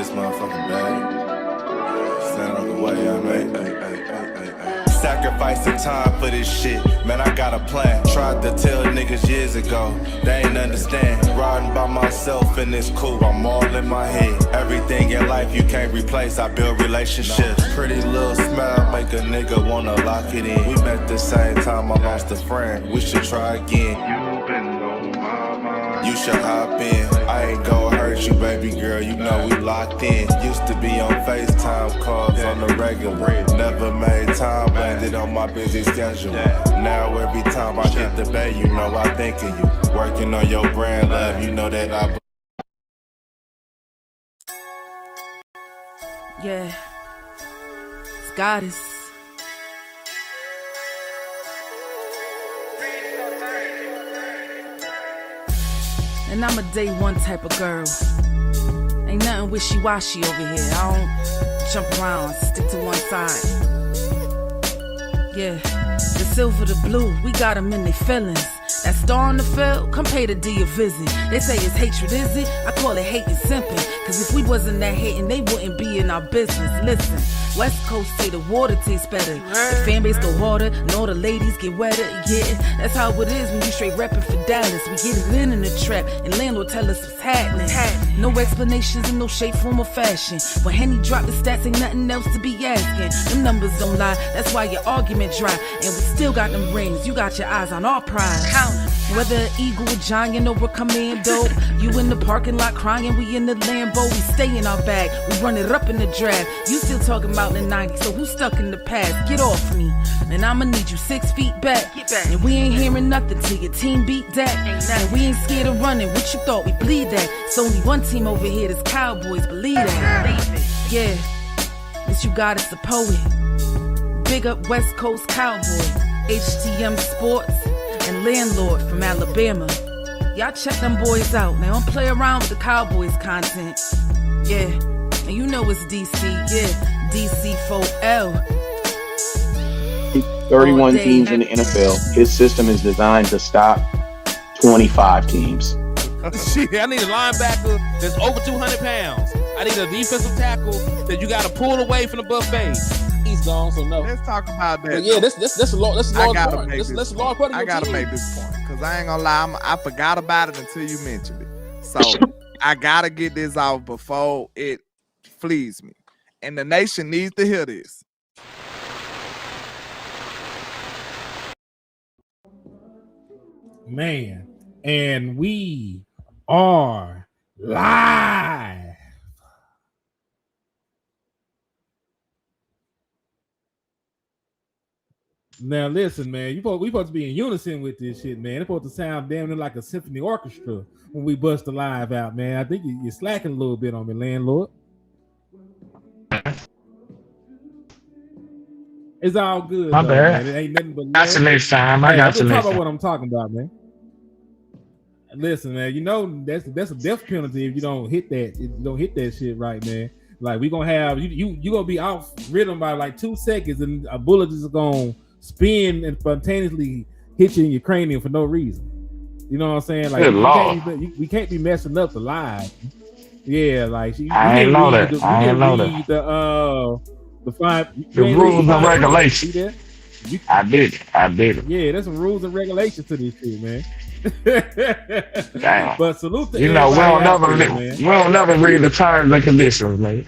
this motherfucking bag. Stand on the way, I made. Sacrificing time for this shit, man, I got a plan. Tried to tell niggas years ago, they ain't understand. Riding by myself and it's cool, I'm all in my head. Everything in life you can't replace, I build relationships. Pretty little smile make a nigga wanna lock it in. We met the same time I lost a friend, we should try again. You been on my mind, you should hop in. I ain't gon' hurt you, baby girl, you know we locked in. Used to be on FaceTime calls on the regular. Never made time, landed on my busy schedule. Now every time I hit the bay, you know I think of you. Working on your brand, love, you know that I... Yeah, it's goddess. And I'm a day one type of girl. Ain't nothing wishy-washy over here. I don't jump around, stick to one side. Yeah, the silver, the blue, we got them in their feelings. That star on the field, come pay the D a visit. They say it's hatred, is it? I call it hate and simping. Cause if we wasn't that hating, they wouldn't be in our business. Listen, West Coast say the water tastes better. The fan base go harder, and all the ladies get wetter. Yeah, that's how it is when you straight reppin' for Dallas. We get it in the trap, and landlord tell us what's happening. No explanations in no shape, form, or fashion. When Henny drop the stats, ain't nothing else to be asking. Them numbers don't lie, that's why your argument dry. And we still got them rings, you got your eyes on our prize. Whether an eagle, a giant, or a commando, you in the parking lot crying, we in the Lambo. We stay in our bag, we run it up in the draft. You still talking about the 90s, so who's stuck in the past? Get off me, and I'ma need you 6 feet back. And we ain't hearing nothing till your team beat that. And we ain't scared of running, what you thought we bleed that? It's only one team over here, this Cowboys, believe that. Yeah, this you got is the poet. Big up West Coast Cowboy, HTM Sports, and Landlord from Alabama. Y'all check them boys out. Now don't play around with the Cowboys content. Yeah, and you know it's DC. Yeah, DC4L. 31 teams in the NFL. His system is designed to stop 25 teams. Shit, I need a linebacker that's over 200 pounds. I need a defensive tackle that you got to pull away from the buffet. He's gone, so no. Let's talk about that. But yeah, that's a large part. That's a large part of your I gotta team. make this point because I ain't gonna lie, I forgot about it until you mentioned it. So I gotta get this off before it flees me, and the nation needs to hear this. Man, and we are live. Now listen, man, we supposed to be in unison with this shit, man. It's supposed to sound damn near like a symphony orchestra when we bust the live out, man. I think you're slacking a little bit on me, landlord. It's all good. My bad. Man. It ain't nothing but Got you next time. I got you next time. Talk about time. what I'm talking about, man. Listen, man, you know that's a death penalty if you don't hit that. If you don't hit that shit right, man. Like we gonna have you gonna be off rhythm by like 2 seconds, and a bullet is gonna spin and spontaneously hit you in your cranium for no reason. You know what I'm saying? Like we can't be messing up the live. Yeah, like I ain't know that. I ain't know that. The rules and regulations. I did it. Yeah, there's some rules and regulations to this shit, man. Damn. But salute to we don't never read the terms and conditions, man.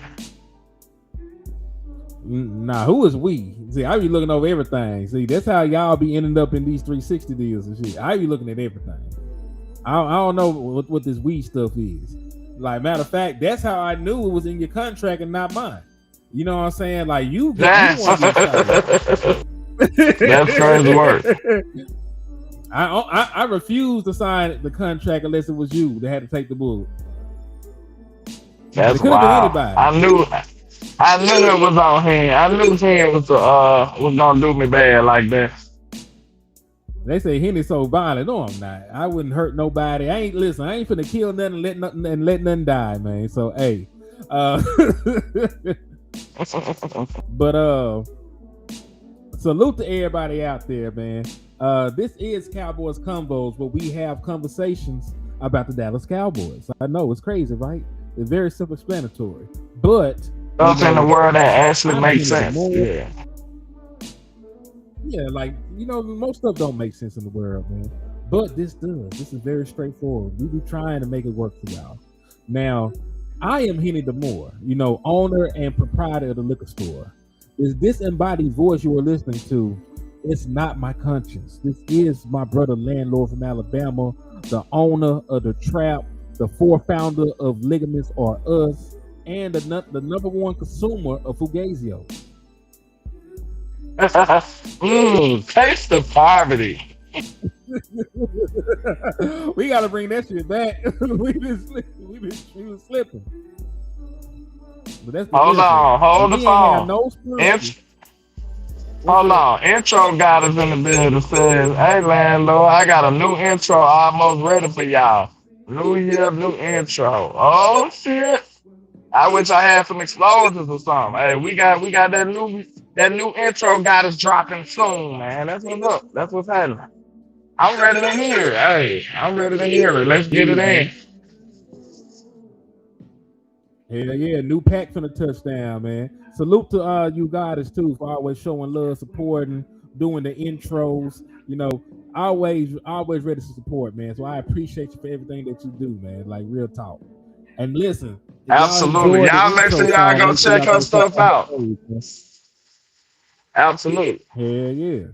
Nah, who is we? See, I be looking over everything. See, that's how y'all be ending up in these 360 deals and shit. I be looking at everything. I don't know what this we stuff is. Like, matter of fact, that's how I knew it was in your contract and not mine. You know what I'm saying? like you That's crazy work. I refused to sign the contract unless it was you that had to take the bullet. That's wild. I knew it was on him. I knew him was gonna do me bad like that. They say Henny's so violent. No, I'm not. I wouldn't hurt nobody. I ain't finna kill nothing and let nothing die, man. So hey. But salute to everybody out there, man. This is Cowboys Convos, where we have conversations about the Dallas Cowboys. I know it's crazy, right? It's very self-explanatory. But Stuff in the world that actually I'm makes feeling sense. more. Yeah. Yeah, like most stuff don't make sense in the world, man. But this does. This is very straightforward. We be trying to make it work for y'all. Now, I am Henny Demore, owner and proprietor of the liquor store. This disembodied voice you are listening to, it's not my conscience. This is my brother landlord from Alabama, the owner of the Trap, the founder of Ligaments Are Us, and the number one consumer of Fugazio. Taste the poverty. We got to bring that shit back. we been slipping. But that's the Hold on, hold the phone. No Hold on. Intro got us in the building. Says, "Hey landlord, I got a new intro almost ready for y'all. New year, new intro. Oh shit! I wish I had some explosions or something. Hey, we got that new intro got us dropping soon, man. That's what's up. That's what's happening. I'm ready to hear it. Hey, I'm ready to hear it. Let's get it in." Hell yeah, new pack from the touchdown, man. Salute to you guys too for always showing love, supporting, doing the intros. Always ready to support, man. So I appreciate you for everything that you do, man. Like real talk. And listen, Absolutely. Y'all make sure y'all go check her stuff out. Absolutely. Hell yeah.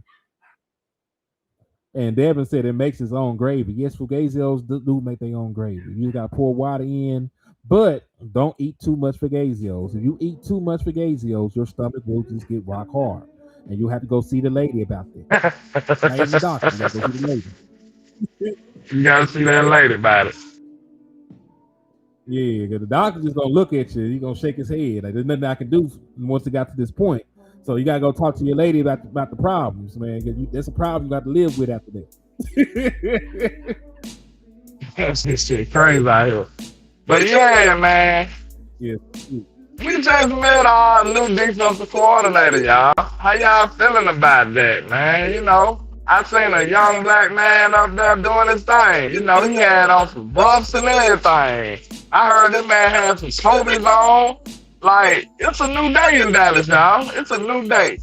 And Devin said it makes its own gravy. Yes, Fugazios do make their own gravy. You got to pour water in, but don't eat too much Fugazios. If you eat too much Fugazios, your stomach will just get rock hard. And you have to go see the lady about that. Not even the doctor. You got to go see the lady. You got to see that lady about it. Yeah, because the doctor just going to look at you. He's going to shake his head. Like, there's nothing I can do once it got to this point. So you gotta go talk to your lady about the problems, man. Because that's a problem you got to live with after that. That's this shit crazy out here. But yeah, man. Yeah. We just met our new defensive coordinator, y'all. How y'all feeling about that, man? I seen a young black man up there doing his thing. He had on some buffs and everything. I heard this man had some Kobe's on. Like, it's a new day in Dallas, y'all. It's a new day.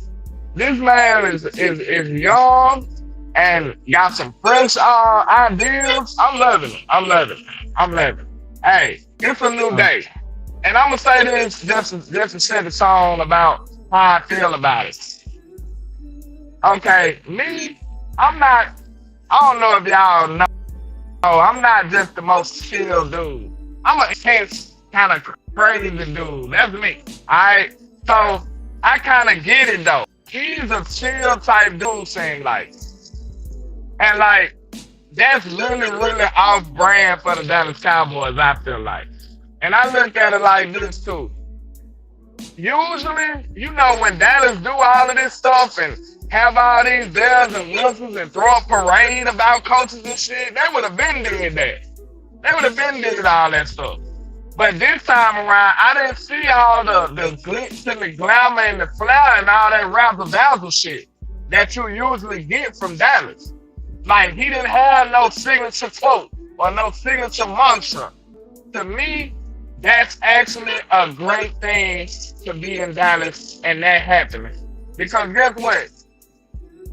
This man is young and got some fresh ideas. I'm loving it. Hey, it's a new day. And I'm going to say this just to set the tone about how I feel about it. Okay, me, I don't know if y'all know, I'm not just the most chill dude. I'm an intense kind of crazy dude. That's me. Alright? So I kind of get it though. He's a chill type dude saying like, and like, that's really off brand for the Dallas Cowboys, I feel like. And I look at it like this too. Usually, when Dallas do all of this stuff and have all these bells and whistles and throw a parade about coaches and shit, they would have been doing that. They would have been doing all that stuff. But this time around, I didn't see all the glitz and the glamour and the flair and all that razzle-dazzle shit that you usually get from Dallas. Like, he didn't have no signature quote or no signature mantra. To me, that's actually a great thing to be in Dallas and that happening. Because guess what?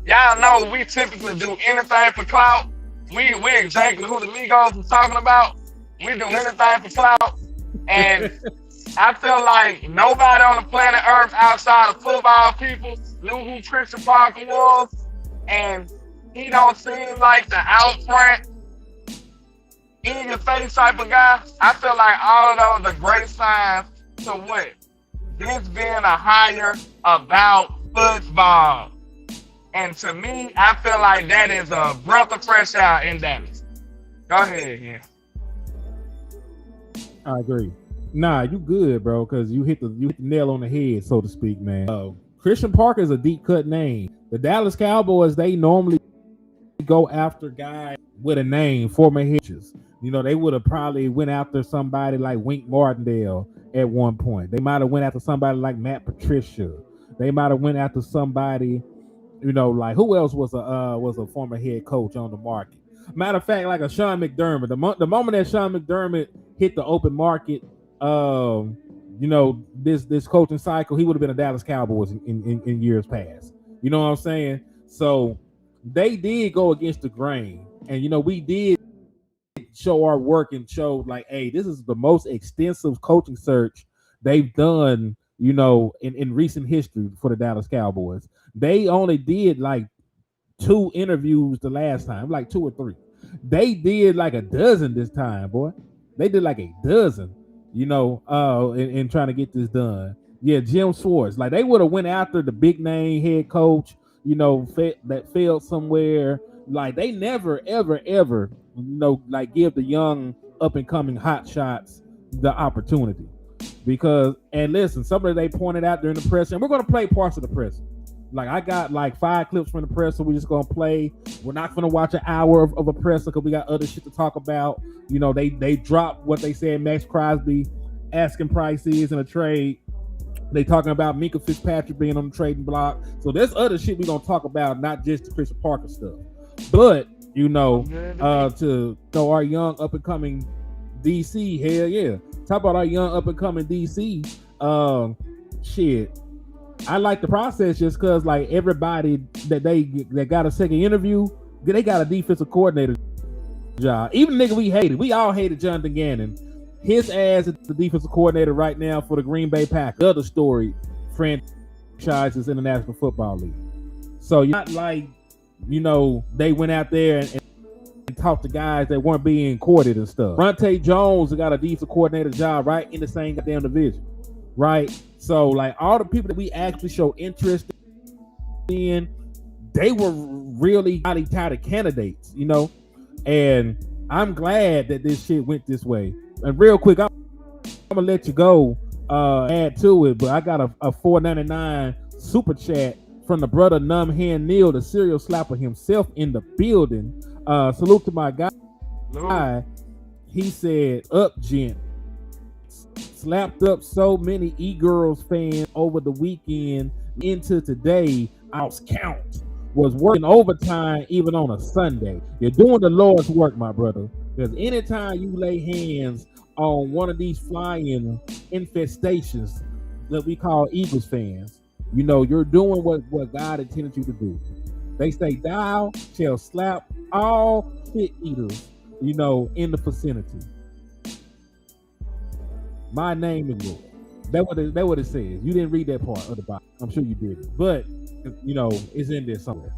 Y'all know we typically do anything for clout. We exactly who the Migos was talking about. We do anything for clout. And I feel like nobody on the planet Earth outside of football people knew who Christian Parker was. And he don't seem like the out front, in your face type of guy. I feel like all of those are great signs to what? This being a hire about football. And to me, I feel like that is a breath of fresh air in Dallas. Go ahead, yeah. I agree. Nah, you good, bro, because you hit the nail on the head, so to speak, man. Christian Parker is a deep cut name. The Dallas Cowboys, they normally go after guys with a name, former hitches. They would have probably went after somebody like Wink Martindale at one point. They might have went after somebody like Matt Patricia. They might have went after somebody, like who else was a former head coach on the market. Matter of fact, like a Sean McDermott. The moment that Sean McDermott hit the open market, this coaching cycle, he would have been a Dallas Cowboys in years past. You know what I'm saying? So they did go against the grain, and we did show our work and showed like, hey, this is the most extensive coaching search they've done, in recent history for the Dallas Cowboys. They only did like 2 interviews the last time, like 2 or 3. They did like a dozen this time, boy. They did like a dozen, in trying to get this done. Yeah, Jim Schwartz. Like they would have went after the big name head coach, that failed somewhere. Like they never, ever, ever, like give the young up and coming hot shots the opportunity. Because, and listen, somebody they pointed out during the press, and we're going to play parts of the press. Like I got like 5 clips from the presser. We're just gonna play. We're not gonna watch an hour of a presser because we got other shit to talk about. They dropped what they said Max Crosby asking price is in a trade. They talking about Minkah Fitzpatrick being on the trading block. So there's other shit we gonna talk about, not just the Christian Parker stuff. But to throw our young up and coming DC, hell yeah. Talk about our young up and coming DC. Shit. I like the process just because like everybody that got a second interview, they got a defensive coordinator job. Even the nigga we all hated Jonathan Gannon. His ass is the defensive coordinator right now for the Green Bay Packers, the other storied franchises in the National Football League. So you're not like, they went out there and talked to guys that weren't being courted and stuff. Bronte Jones got a defensive coordinator job right in the same goddamn division. Right? So like all the people that we actually show interest in, they were really highly touted candidates, and I'm glad that this shit went this way. And real quick, I'm gonna let you go add to it, but I got a $4.99 super chat from the brother Numb Hand Neil, the serial slapper himself in the building. Salute to my guy. He said, "Up, gent. Slapped up so many E-Girls fans over the weekend into today. I was count. Was working overtime even on a Sunday. You're doing the Lord's work, my brother. Because anytime you lay hands on one of these flying infestations that we call Eagles fans, you're doing what God intended you to do. They say thou shall slap all shit eaters, in the vicinity. My name is Lord. That what it says. You didn't read that part of the Bible. I'm sure you did, but it's in there somewhere.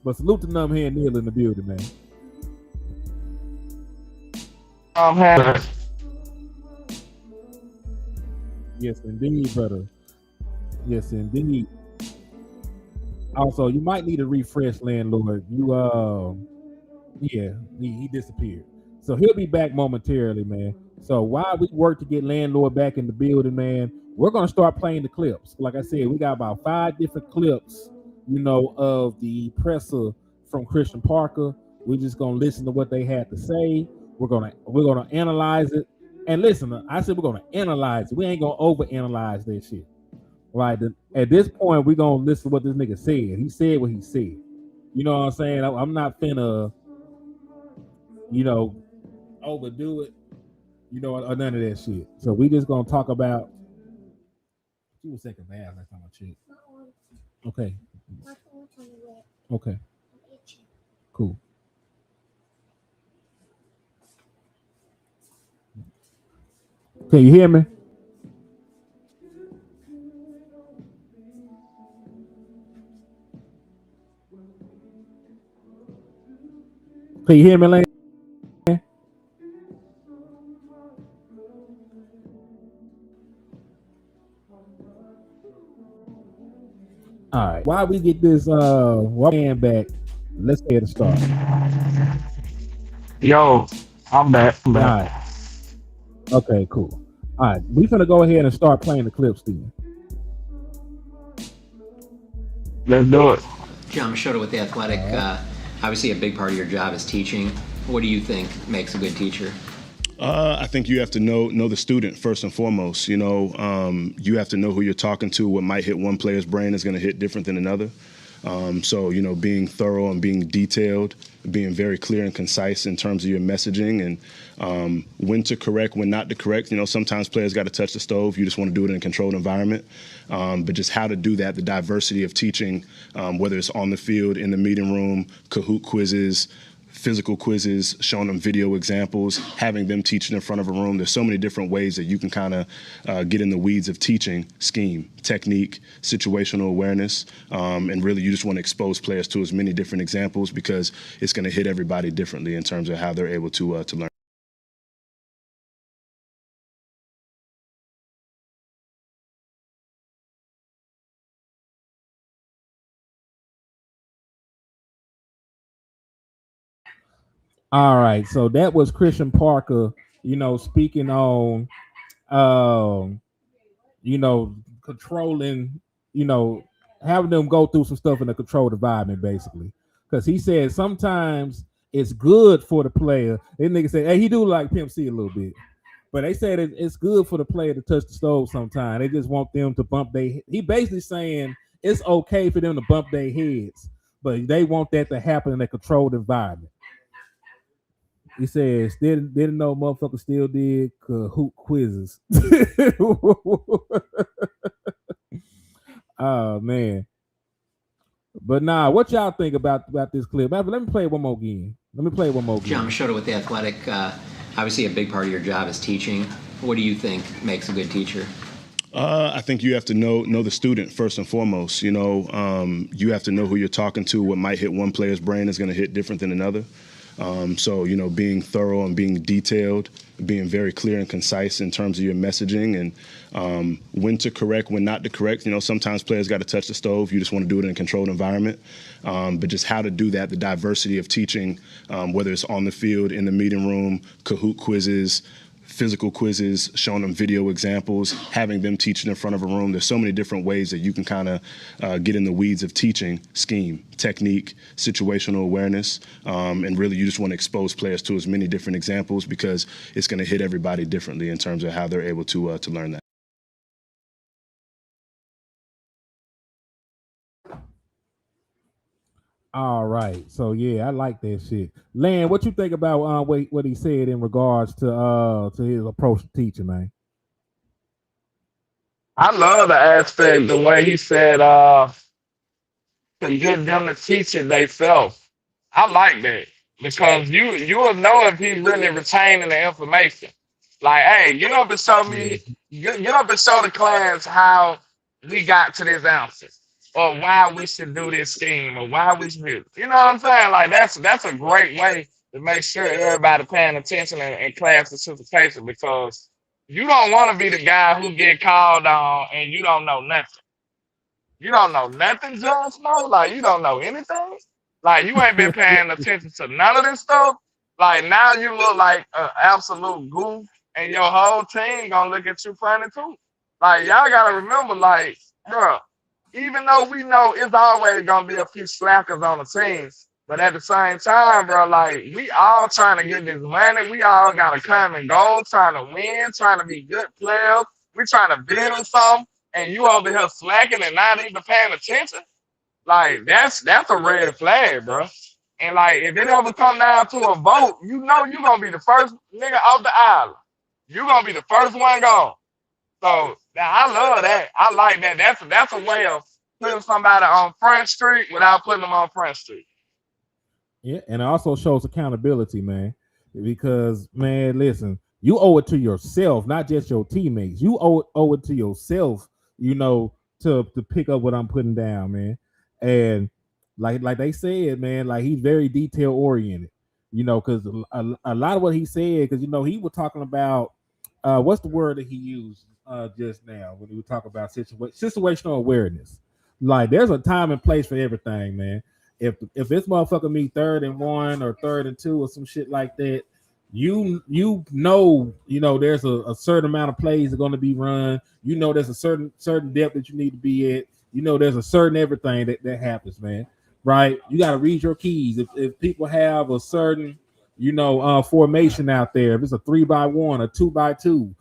But salute to Numb Hand Neil in the building, man. Yes, indeed, brother. Yes, indeed. Also, you might need a refresh, landlord. He disappeared. So he'll be back momentarily, man. So while we work to get landlord back in the building, man, we're gonna start playing the clips. Like I said, we got about 5 different clips, of the presser from Christian Parker. We're just gonna listen to what they had to say. We're gonna analyze it. And listen, I said we're gonna analyze it. We ain't gonna overanalyze that shit. Right? At this point, we're gonna listen to what this nigga said. He said what he said. You know what I'm saying? I'm not finna, overdo it, or none of that shit. So we just gonna talk about. She was second bath last time I checked. Okay. Okay. Cool. Can you hear me? Can you hear me, Lane? All right. While we get this man back, let's get it started. Yo, I'm back. All right. Okay, cool. All right. We're gonna go ahead and start playing the clips, Steven. Let's do it. John Machota with The Athletic. Obviously, a big part of your job is teaching. What do you think makes a good teacher? I think you have to know the student first and foremost. You have to know who you're talking to. What might hit one player's brain is going to hit different than another. So, being thorough and being detailed, being very clear and concise in terms of your messaging, and when to correct, when not to correct. Sometimes players got to touch the stove. You just want to do it in a controlled environment. But just how to do that, the diversity of teaching, whether it's on the field, in the meeting room, Kahoot quizzes, physical quizzes, showing them video examples, having them teach it in front of a room. There's so many different ways that you can kind of get in the weeds of teaching scheme, technique, situational awareness, and really you just want to expose players to as many different examples because it's going to hit everybody differently in terms of how they're able to learn. All right, so that was Christian Parker, speaking on, controlling, having them go through some stuff in a controlled environment, basically. Because he said sometimes it's good for the player. They niggas say, hey, he do like Pimp C a little bit. But they said it's good for the player to touch the stove sometimes. They just want them to bump their. He basically saying it's okay for them to bump their heads, but they want that to happen in a controlled environment. He says didn't know motherfuckers still did Kahoot quizzes. Oh man. But nah, what y'all think about this clip? Let me play it one more again. John Machota with The Athletic. Obviously, a big part of your job is teaching. What do you think makes a good teacher? I think you have to know the student first and foremost. You have to know who you're talking to. What might hit one player's brain is going to hit different than another. So, being thorough and being detailed, being very clear and concise in terms of your messaging, and when to correct, when not to correct. Sometimes players got to touch the stove. You just want to do it in a controlled environment. But just how to do that, the diversity of teaching, whether it's on the field, in the meeting room, Kahoot quizzes, physical quizzes, showing them video examples, having them teach it in front of a room. There's so many different ways that you can kind of get in the weeds of teaching scheme, technique, situational awareness, and really you just want to expose players to as many different examples because it's going to hit everybody differently in terms of how they're able to learn that. All right, so yeah, I like that shit. Lan, what you think about what he said in regards to his approach to teaching, man? I love the aspect, the way he said, to get them to teach it themselves. I like that because you will know if he's really retaining the information. Like, hey, get up and show me, get up and show the class how we got to this answer, or why we should do this scheme, or why we should. You know what I'm saying? Like that's a great way to make sure everybody paying attention in class participation because you don't want to be the guy who get called on and you don't know nothing. You don't know nothing, Jon Snow. Like you don't know anything. Like you ain't been paying attention to none of this stuff. Like now you look like an absolute goof, and your whole team gonna look at you funny too. Like y'all gotta remember, like, bro, even though we know it's always gonna be a few slackers on the team, but at the same time, bro, like we all trying to get this money. We all gotta come and go, trying to win, trying to be good players. We trying to build something, and you over here slacking and not even paying attention. Like that's a red flag, bro. And like if it ever come down to a vote, you know you gonna be the first nigga off the island. You gonna be the first one gone. So now I love that. I like that. That's a way of putting somebody on Front Street without putting them on Front Street. Yeah, and it also shows accountability, man. Because man, listen, you owe it to yourself, not just your teammates. You owe it to yourself, to pick up what I'm putting down, man. And like they said, man, like he's very detail oriented, because a lot of what he said, because he was talking about what's the word that he used just now when he was talking about situational awareness. Like there's a time and place for everything, man. If this motherfucker me 3rd and 1 or 3rd and 2 or some shit like that, there's a certain amount of plays that are going to be run. There's a certain depth that you need to be at. There's a certain everything that happens, man. Right? You got to read your keys. If people have a certain, formation out there, if it's a 3-by-1 or 2-by-2,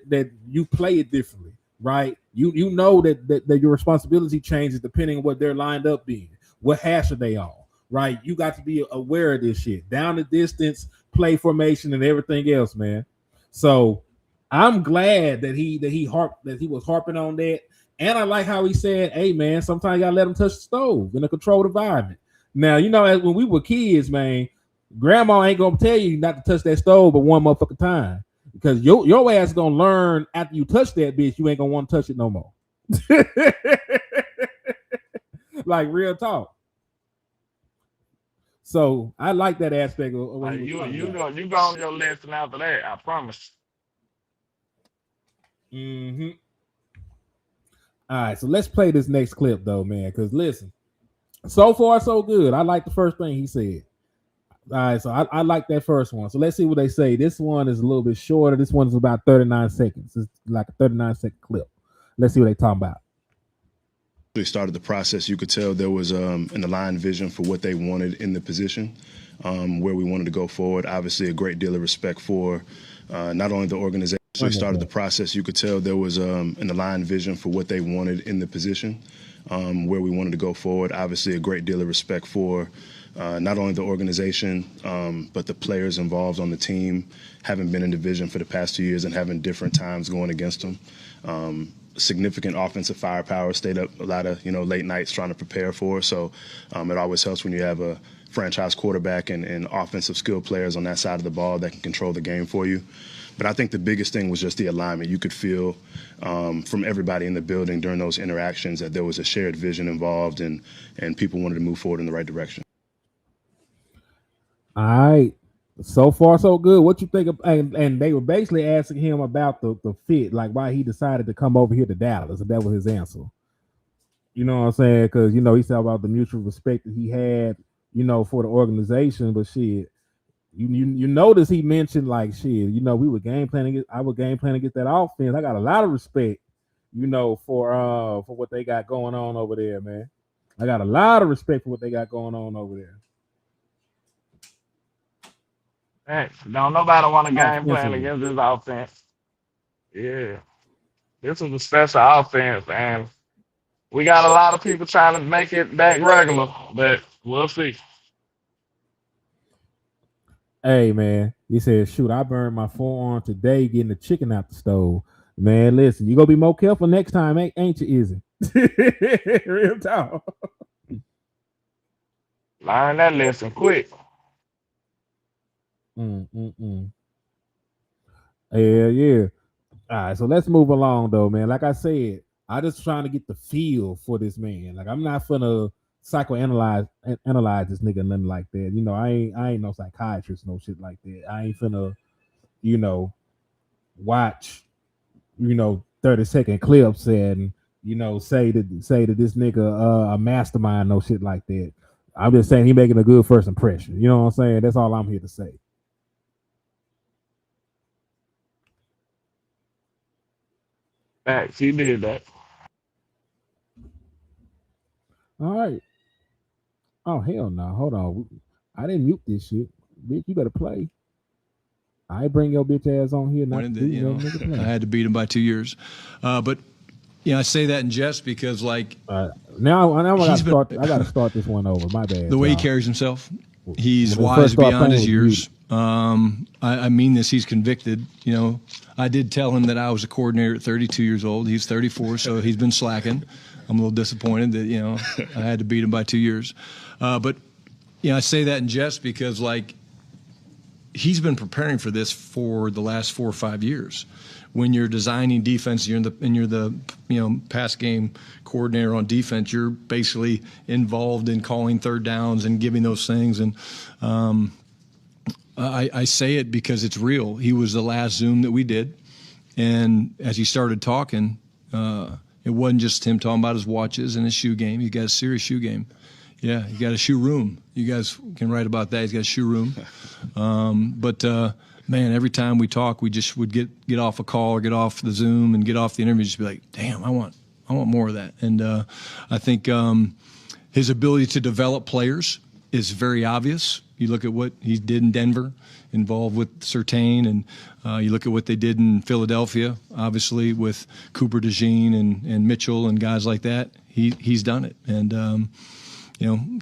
that you play it differently. right? You know that your responsibility changes depending on what they're lined up being. What hash are they on, right? You got to be aware of this shit. Down the distance, play formation, and everything else, man. So I'm glad that he was harping on that. And I like how he said, hey man, sometimes you gotta let them touch the stove in a controlled environment. Now, when we were kids, man, grandma ain't gonna tell you not to touch that stove but one motherfucking time. Because your ass gonna learn after you touch that bitch, you ain't gonna want to touch it no more. Like real talk. So I like that aspect of what you go on your lesson after that. I promise. Mm-hmm. All right, so let's play this next clip though, man. Because listen, so far so good. I like the first thing he said. All right, so I like that first one. So let's see what they say. This one is a little bit shorter. This one is about 39 seconds. It's like a 39-second clip. Let's see what they talking about. They started the process. You could tell there was an aligned vision for what they wanted in the position, where we wanted to go forward. Obviously, a great deal of respect for not only the organization. So they started the process. You could tell there was an aligned vision for what they wanted in the position, where we wanted to go forward. Obviously, a great deal of respect for not only the organization, but the players involved on the team, having been in division for the past 2 years and having different times going against them. Significant offensive firepower, stayed up a lot of late nights trying to prepare for. So it always helps when you have a franchise quarterback and offensive skill players on that side of the ball that can control the game for you. But I think the biggest thing was just the alignment. You could feel from everybody in the building during those interactions that there was a shared vision involved and people wanted to move forward in the right direction. All right. So far, so good. What you think of, and they were basically asking him about the fit, like why he decided to come over here to Dallas, and that was his answer. You know what I'm saying? Because he said about the mutual respect that he had, for the organization. But shit, you notice he mentioned like shit. We were game planning. I was game planning to get that offense. I got a lot of respect, for what they got going on over there, man. I got a lot of respect for what they got going on over there. Hey, don't nobody want a game plan against this offense. Yeah. This is a special offense, and we got a lot of people trying to make it back regular, but we'll see. Hey, man, he said, shoot, I burned my forearm today getting the chicken out the stove. Man, listen, you gonna be more careful next time, ain't you, Izzy? Real talk. Learn that lesson quick. Yeah. All right, so let's move along though, man. Like I said, I just trying to get the feel for this man. Like I'm not finna psychoanalyze this nigga, nothing like that. I ain't no psychiatrist, no shit like that. I ain't finna, watch, 30-second clips and say that this nigga a mastermind, no shit like that. I'm just saying he making a good first impression. You know what I'm saying? That's all I'm here to say. Facts, he did that. All right. Oh hell no! Hold on. I didn't mute this shit. Bitch, you better play. I bring your bitch ass on here. I had to beat him by 2 years, but I say that in jest because now I gotta start this one over. My bad. The way he carries himself, he's wise beyond his years. I mean this. He's convicted. I did tell him that I was a coordinator at 32 years old. He's 34, so he's been slacking. I'm a little disappointed that I had to beat him by 2 years, but I say that in jest because he's been preparing for this for the last 4 or 5 years. When you're designing defense, you're the pass game coordinator on defense. You're basically involved in calling third downs and giving those things. And I say it because it's real. He was the last Zoom that we did, and as he started talking, it wasn't just him talking about his watches and his shoe game. He got a serious shoe game. Yeah, he got a shoe room. You guys can write about that. He's got a shoe room. Man, every time we talk, we just would get off a call or get off the Zoom and get off the interview, just be like, damn, I want more of that. And I think his ability to develop players is very obvious. You look at what he did in Denver, involved with Surtain, and you look at what they did in Philadelphia, obviously with Cooper DeJean and Mitchell and guys like that. He's done it, and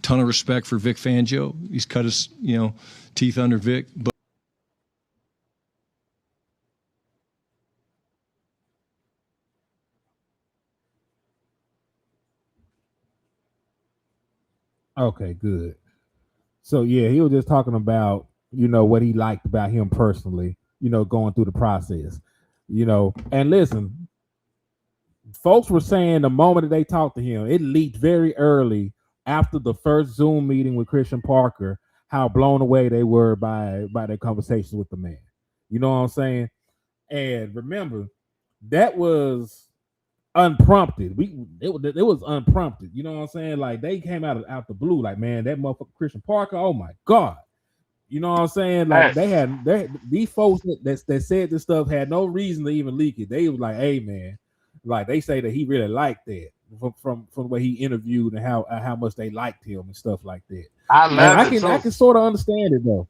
ton of respect for Vic Fangio. He's cut his teeth under Vic, but. Okay, good. So yeah, he was just talking about, what he liked about him personally, going through the process, and listen, folks were saying the moment that they talked to him, it leaked very early after the first Zoom meeting with Christian Parker, how blown away they were by their conversations with the man. You know what I'm saying? And remember, that was unprompted. It was unprompted. You know what I'm saying? Like, they came out the blue, like, man, that motherfucker Christian Parker, oh my God. You know what I'm saying? Like, these folks that said this stuff had no reason to even leak it. They was like, hey man, like, they say that he really liked that from the way he interviewed and how much they liked him and stuff like that. I can sort of understand it though.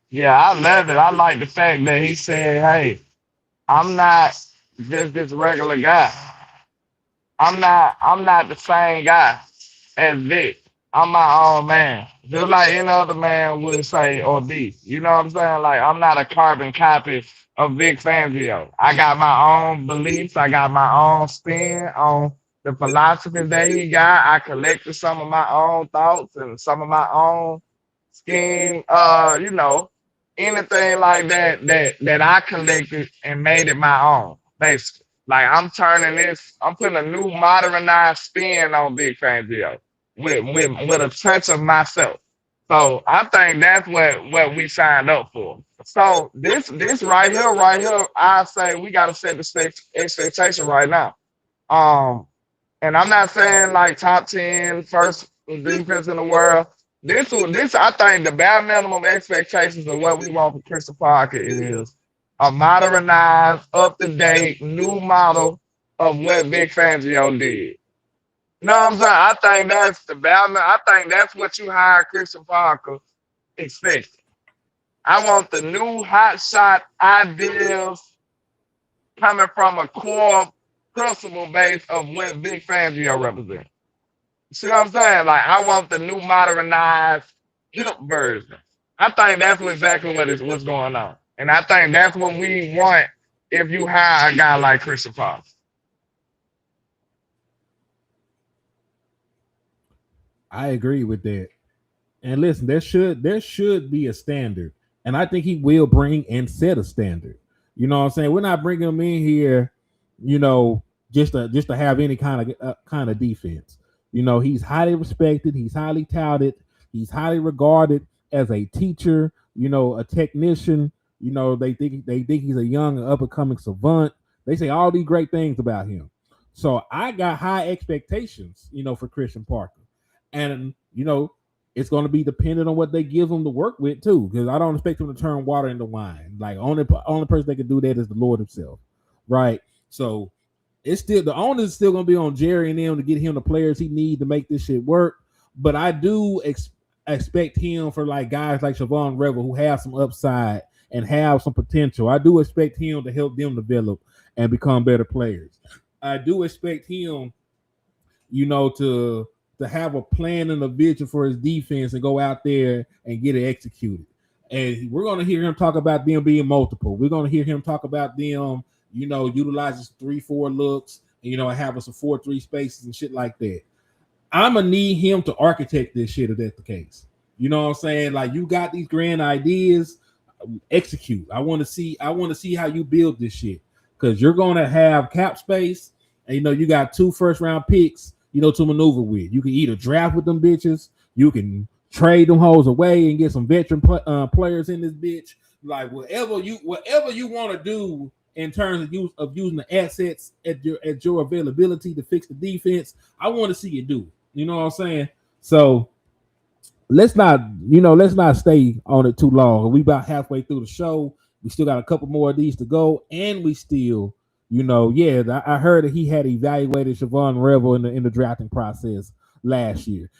Yeah, I love it. I like the fact that he said, hey, I'm not just this regular guy. I'm not the same guy as Vic. I'm my own man. Just like any other man would say or be. You know what I'm saying? Like, I'm not a carbon copy of Vic Fangio. I got my own beliefs. I got my own spin on the philosophy that he got. I collected some of my own thoughts and some of my own scheme, anything like that I collected and made it my own, basically. Like, I'm putting a new modernized spin on Big Fangio with a touch of myself. So I think that's what we signed up for. So this right here, I say we gotta set the expectation right now. And I'm not saying like top 10 first defense in the world. This I think the bare minimum expectations of what we want from Christian Parker is a modernized, up to date, new model of what Vic Fangio did. You know what I'm saying? I think that's the balance. I think that's what you hire Christian Parker expecting. I want the new hot shot ideas coming from a core principle base of what Vic Fangio represents. See what I'm saying? Like, I want the new modernized hip version. I think that's exactly what's going on. And I think that's what we want if you hire a guy like Christian Parker. I agree with that. And listen, there should be a standard. And I think he will bring and set a standard. You know what I'm saying? We're not bringing him in here, just to have any kind of defense. He's highly respected, he's highly touted, he's highly regarded as a teacher, a technician. They think he's a young up and coming savant. They say all these great things about him. So I got high expectations, for Christian Parker. And it's going to be dependent on what they give him to work with too, because I don't expect him to turn water into wine. Like, only person that can do that is the Lord himself, right? So it's still, the onus is still going to be on Jerry and them to get him the players he needs to make this shit work. But I do expect him for like guys like Siobhan Revel who have some upside and have some potential. I do expect him to help them develop and become better players. I do expect him, to have a plan and a vision for his defense and go out there and get it executed. And we're going to hear him talk about them being multiple. We're going to hear him talk about them, utilizing 3-4 looks, and, having some 4-3 spaces and shit like that. I'm going to need him to architect this shit if that's the case. You know what I'm saying? Like, you got these grand ideas, execute. I want to see how you build this shit, because you're going to have cap space, and, you got 2 first-round picks, to maneuver with. You can either draft with them bitches, you can trade them hoes away and get some veteran players in this bitch. Like, whatever you want to do in terms of using the assets at your availability to fix the defense, I want to see you do. You know what I'm saying? So let's not stay on it too long. We about halfway through the show. We still got a couple more of these to go, and we still. I heard that he had evaluated Siobhan Revel in the drafting process last year.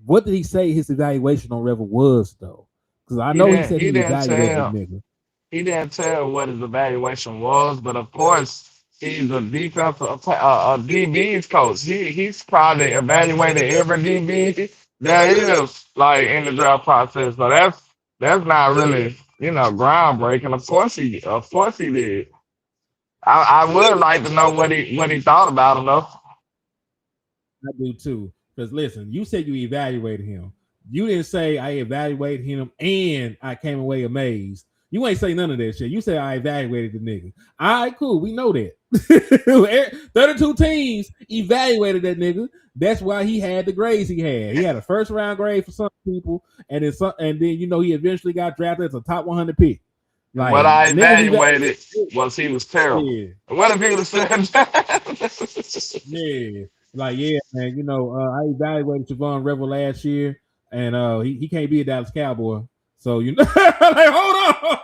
what did he say his evaluation on Revel was though? Because I He know he didn't. said He he didn't evaluated the tell. nigga. He didn't tell what his evaluation was, but of course he's a defensive DB's coach. He's probably evaluated every DB there is like in the draft process. So that's not really groundbreaking. Of course he did. I would like to know what he thought about him though. I do too. Because listen, you said you evaluated him. You didn't say I evaluated him and I came away amazed. You ain't say none of that shit. You said I evaluated the nigga. All right, cool. We know that. 32 teams evaluated that nigga. That's why he had the grades he had. He had a first round grade for some people, and then he eventually got drafted as a top 100 pick. And Like what I niggas evaluated was he was terrible. Yeah. What if he would have said that? Yeah. Like, yeah, man, I evaluated Javon Revel last year, and he can't be a Dallas Cowboy. So, like, hold on.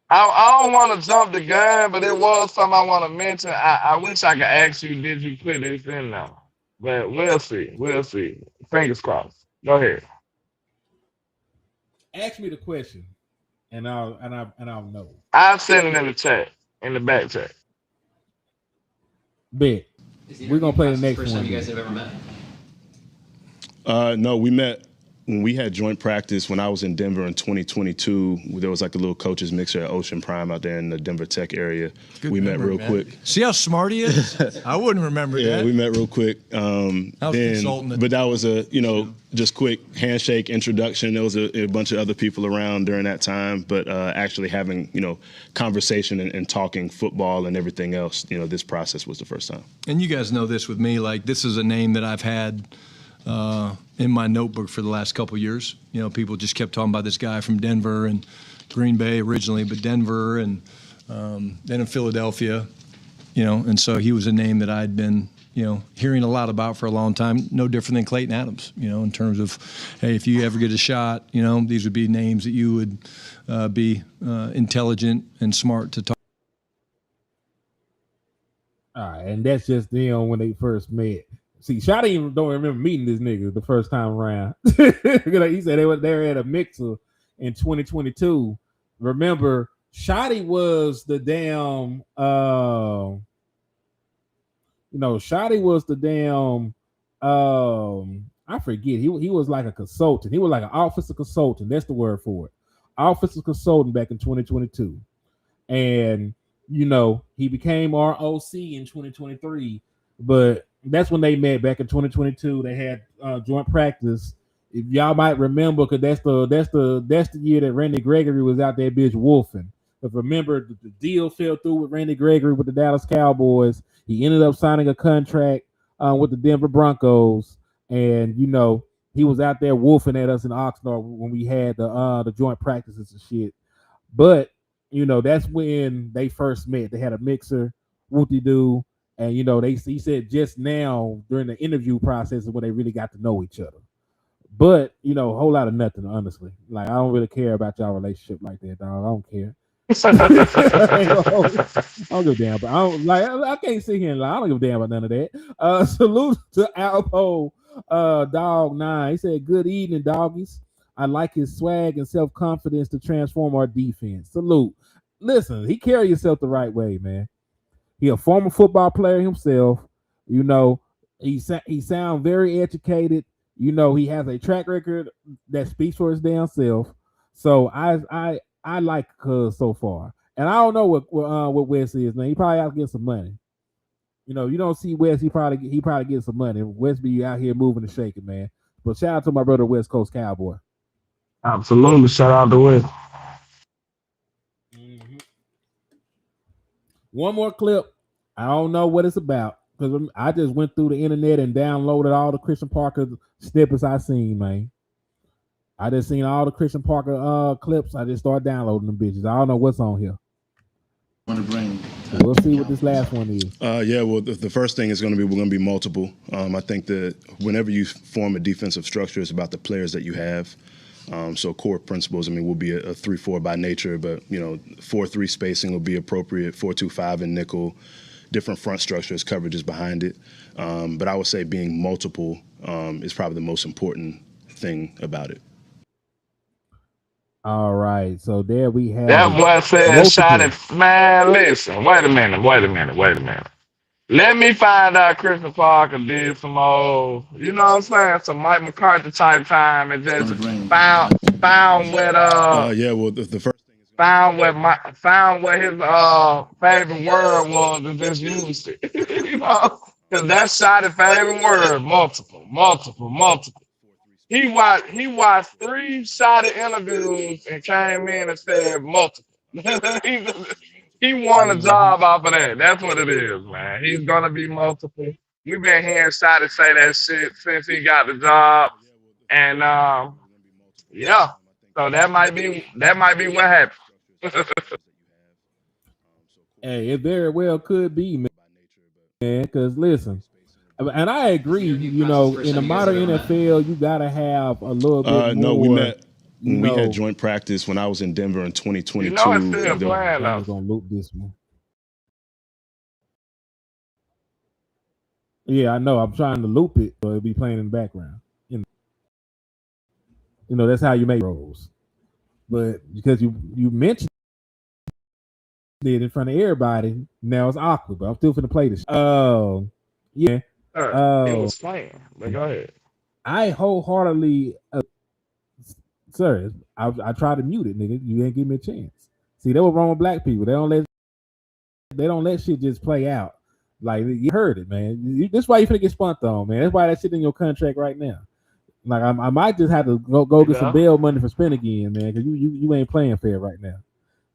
I don't want to jump the gun, but it was something I want to mention. I wish I could ask you, did you put this in now? But we'll see. We'll see. Fingers crossed. Go ahead. Ask me the question, and I'll know. I'll send it in the chat, in the back chat. Bet. We're gonna play the next First one. time you guys have ever met? No, we met when we had joint practice when I was in Denver in 2022. There was like a little coaches mixer at Ocean Prime out there in the Denver Tech area. We met real quick. See how smart he is? I wouldn't remember that. Yeah, we met real quick. I was consulting. But that was just quick handshake introduction. There was a bunch of other people around during that time, but actually having, conversation and talking football and everything else, this process was the first time. And you guys know this with me, like this is a name that I've had in my notebook for the last couple of years. People just kept talking about this guy from Denver and Green Bay originally, but Denver and then in Philadelphia, and so he was a name that I'd been, hearing a lot about for a long time, no different than Clayton Adams, in terms of, hey, if you ever get a shot, these would be names that you would be intelligent and smart to talk. All right, and that's just them when they first met. See, Shotty don't remember meeting this nigga the first time around. He said they were at a mixer in 2022. Remember, Shotty was the damn Shotty was the damn I forget. He was like a consultant. He was like an officer consultant. That's the word for it. Officer consultant back in 2022. And he became our OC in 2023, but that's when they met back in 2022. They had joint practice. If y'all might remember, because that's the year that Randy Gregory was out there bitch wolfing. If remember, the deal fell through with Randy Gregory with the Dallas Cowboys. He ended up signing a contract with the Denver Broncos, and he was out there wolfing at us in Oxnard when we had the joint practices and shit. But that's when they first met. They had a mixer, whoop-de-doo. And he said just now during the interview process is when they really got to know each other. But a whole lot of nothing, honestly. Like, I don't really care about y'all relationship like that, dog. I don't care. I don't give a damn. But I can't sit here and lie. I don't give a damn about none of that. Salute to Alpo Dog 9. He said, "Good evening, doggies. I like his swag and self-confidence to transform our defense. Salute." Listen, he carry himself the right way, man. He a former football player himself. He sound very educated. He has a track record that speaks for his damn self. So I like Cuz so far. And I don't know what Wes is, man. He probably out to get some money. You don't see Wes, he probably gets some money. Wes be out here moving and shaking, man. But shout out to my brother West Coast Cowboy. Absolutely. Shout out to Wes. One more clip. I don't know what it's about because I just went through the internet and downloaded all the Christian Parker snippets I seen, man. I just seen all the Christian Parker clips. I just started downloading them bitches. I don't know what's on here. We'll see what this last one is. Well, the first thing is we're going to be multiple. I think that whenever you form a defensive structure, it's about the players that you have. So core principles, we'll be a 3-4 by nature, but 4-3 spacing will be appropriate, 4-2-5 in nickel, different front structures, coverages behind it. But I would say being multiple is probably the most important thing about it. All right, so there we have That it. boy said, Multiple. shot it. Man, listen. Wait a minute. Let me find out Christian Parker did some old, you know what I'm saying, some Mike McCarthy type time and just found what Yeah, well, the first thing is found what his favorite word was and just used it. You know? Cause that shot his favorite word, multiple. He watched 3 shotted interviews and came in and said multiple. he won a job off of that. That's what it is, man. He's gonna be multiple. We've been hearing Shotty say that shit since he got the job, and yeah. So that might be what happened. Hey, it very well could be, man. Because listen, and I agree. You know, in the modern NFL, you gotta have a little bit more. No, we met. We had joint practice when I was in Denver in 2022. You know it's still playing I was gonna loop this one. Yeah, I know. I'm trying to loop it, so it'll be playing in the background. You know, that's how you make rolls. But because you mentioned it in front of everybody, now it's awkward. But I'm still finna play this. Oh, yeah. It was playing. But go ahead. I wholeheartedly, sir. I tried to mute it, nigga. You ain't give me a chance. See, that was wrong with black people. They don't let shit just play out. Like, you heard it, man. That's why you finna get spunked on, man. That's why that shit in your contract right now. Like, I might just have to go get some bail money for spin again, man, because you ain't playing fair right now.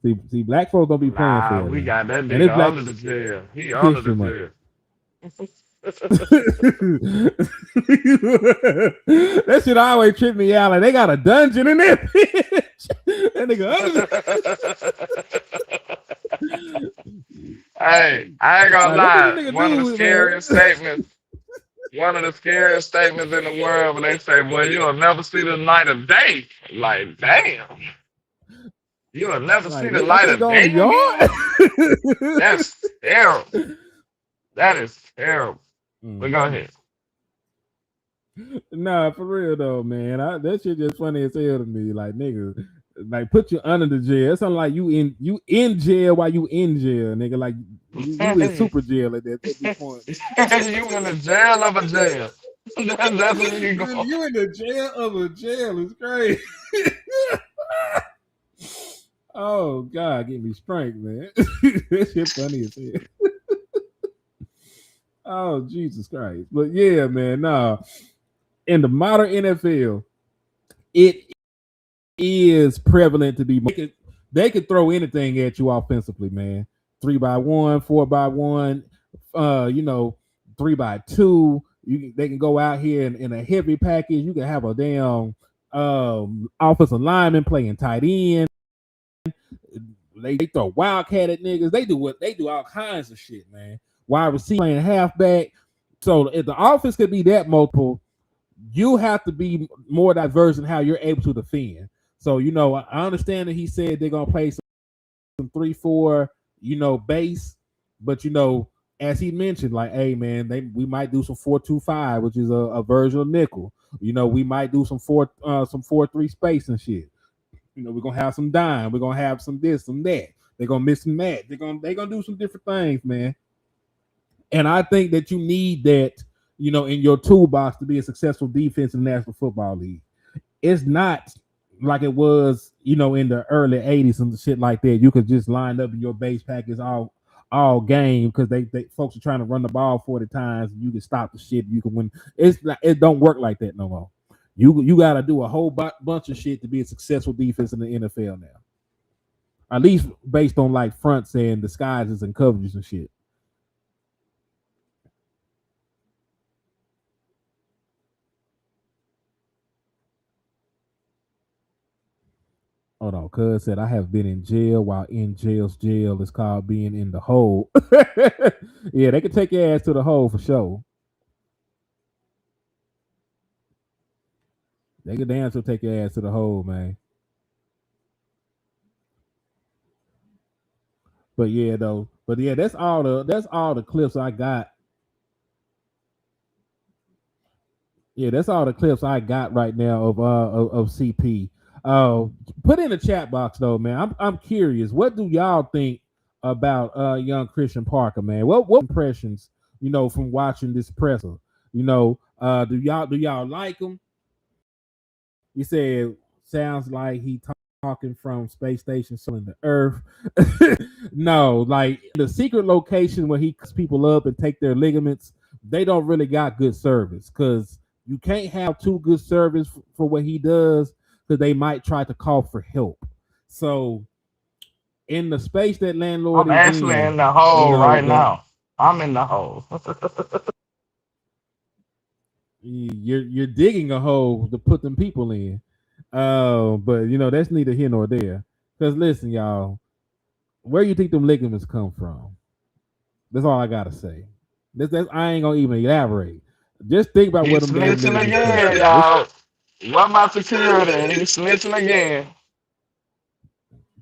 See, black folks don't be playing fair. We man. got that nigga under the jail. He under the jail. That shit always trip me out. Like, they got a dungeon in there. That nigga under the... Hey, I ain't gonna lie. One of the scariest statements in the world when they say, "Well, you'll never see the light of day." Like, damn. You'll never see the light of day. That's terrible. That is terrible. But go ahead. Nah, for real though, man. That shit just funny as hell to me. Like, nigga, like, put you under the jail. It's something like you in jail while you in jail, nigga. Like, you in super jail at that point. You in the jail of a jail. That's where you go. You in the jail of a jail is crazy. Oh God, get me strength, man. That shit funny as hell. Oh Jesus Christ! But yeah, man, nah. In the modern NFL, it is prevalent to be. They could throw anything at you offensively, man. 3x1, 4x1, 3x2. They can go out here in a heavy package. You can have a damn offensive lineman playing tight end. They throw wildcat at niggas. They do all kinds of shit, man. Wide receiver playing halfback. So if the offense could be that multiple, you have to be more diverse in how you're able to defend. So, I understand that he said they're gonna play some 3-4, base, but as he mentioned, like, hey man, we might do some 4-2-5, which is a version of nickel. We might do some 4-3 space and shit. We're gonna have some dime, we're gonna have some this, some that. They're gonna miss some that. They're gonna do some different things, man. And I think that you need that, in your toolbox to be a successful defense in the National Football League. It's not like it was, in the early 80s and shit like that. You could just line up in your base package all game because they folks are trying to run the ball 40 times and you can stop the shit. You can win. It don't work like that no more. You got to do a whole bunch of shit to be a successful defense in the NFL now. At least based on like fronts and disguises and coverages and shit. Hold on, cuz said I have been in jail while in jail is called being in the hole. Yeah, they can take your ass to the hole for sure. They can damn sure take your ass to the hole, man. But yeah, that's all the clips I got. Yeah, that's all the clips I got right now of CP. Put in the chat box though, man. I'm curious. What do y'all think about young Christian Parker, man? What impressions, from watching this presser? Do y'all like him? He said sounds like he talking from space station in the earth. No, like the secret location where he cuts people up and take their ligaments, they don't really got good service because you can't have too good service for what he does because they might try to call for help. So in the space that landlord I'm is actually in the hole right now. I'm in the hole. you're digging a hole to put them people in. But that's neither here nor there. Because listen, y'all, where you think them ligaments come from? That's all I gotta say. I ain't gonna even elaborate. Just think about He's what them damn snitching ligaments come again, from. y'all. What my security? He's snitching again.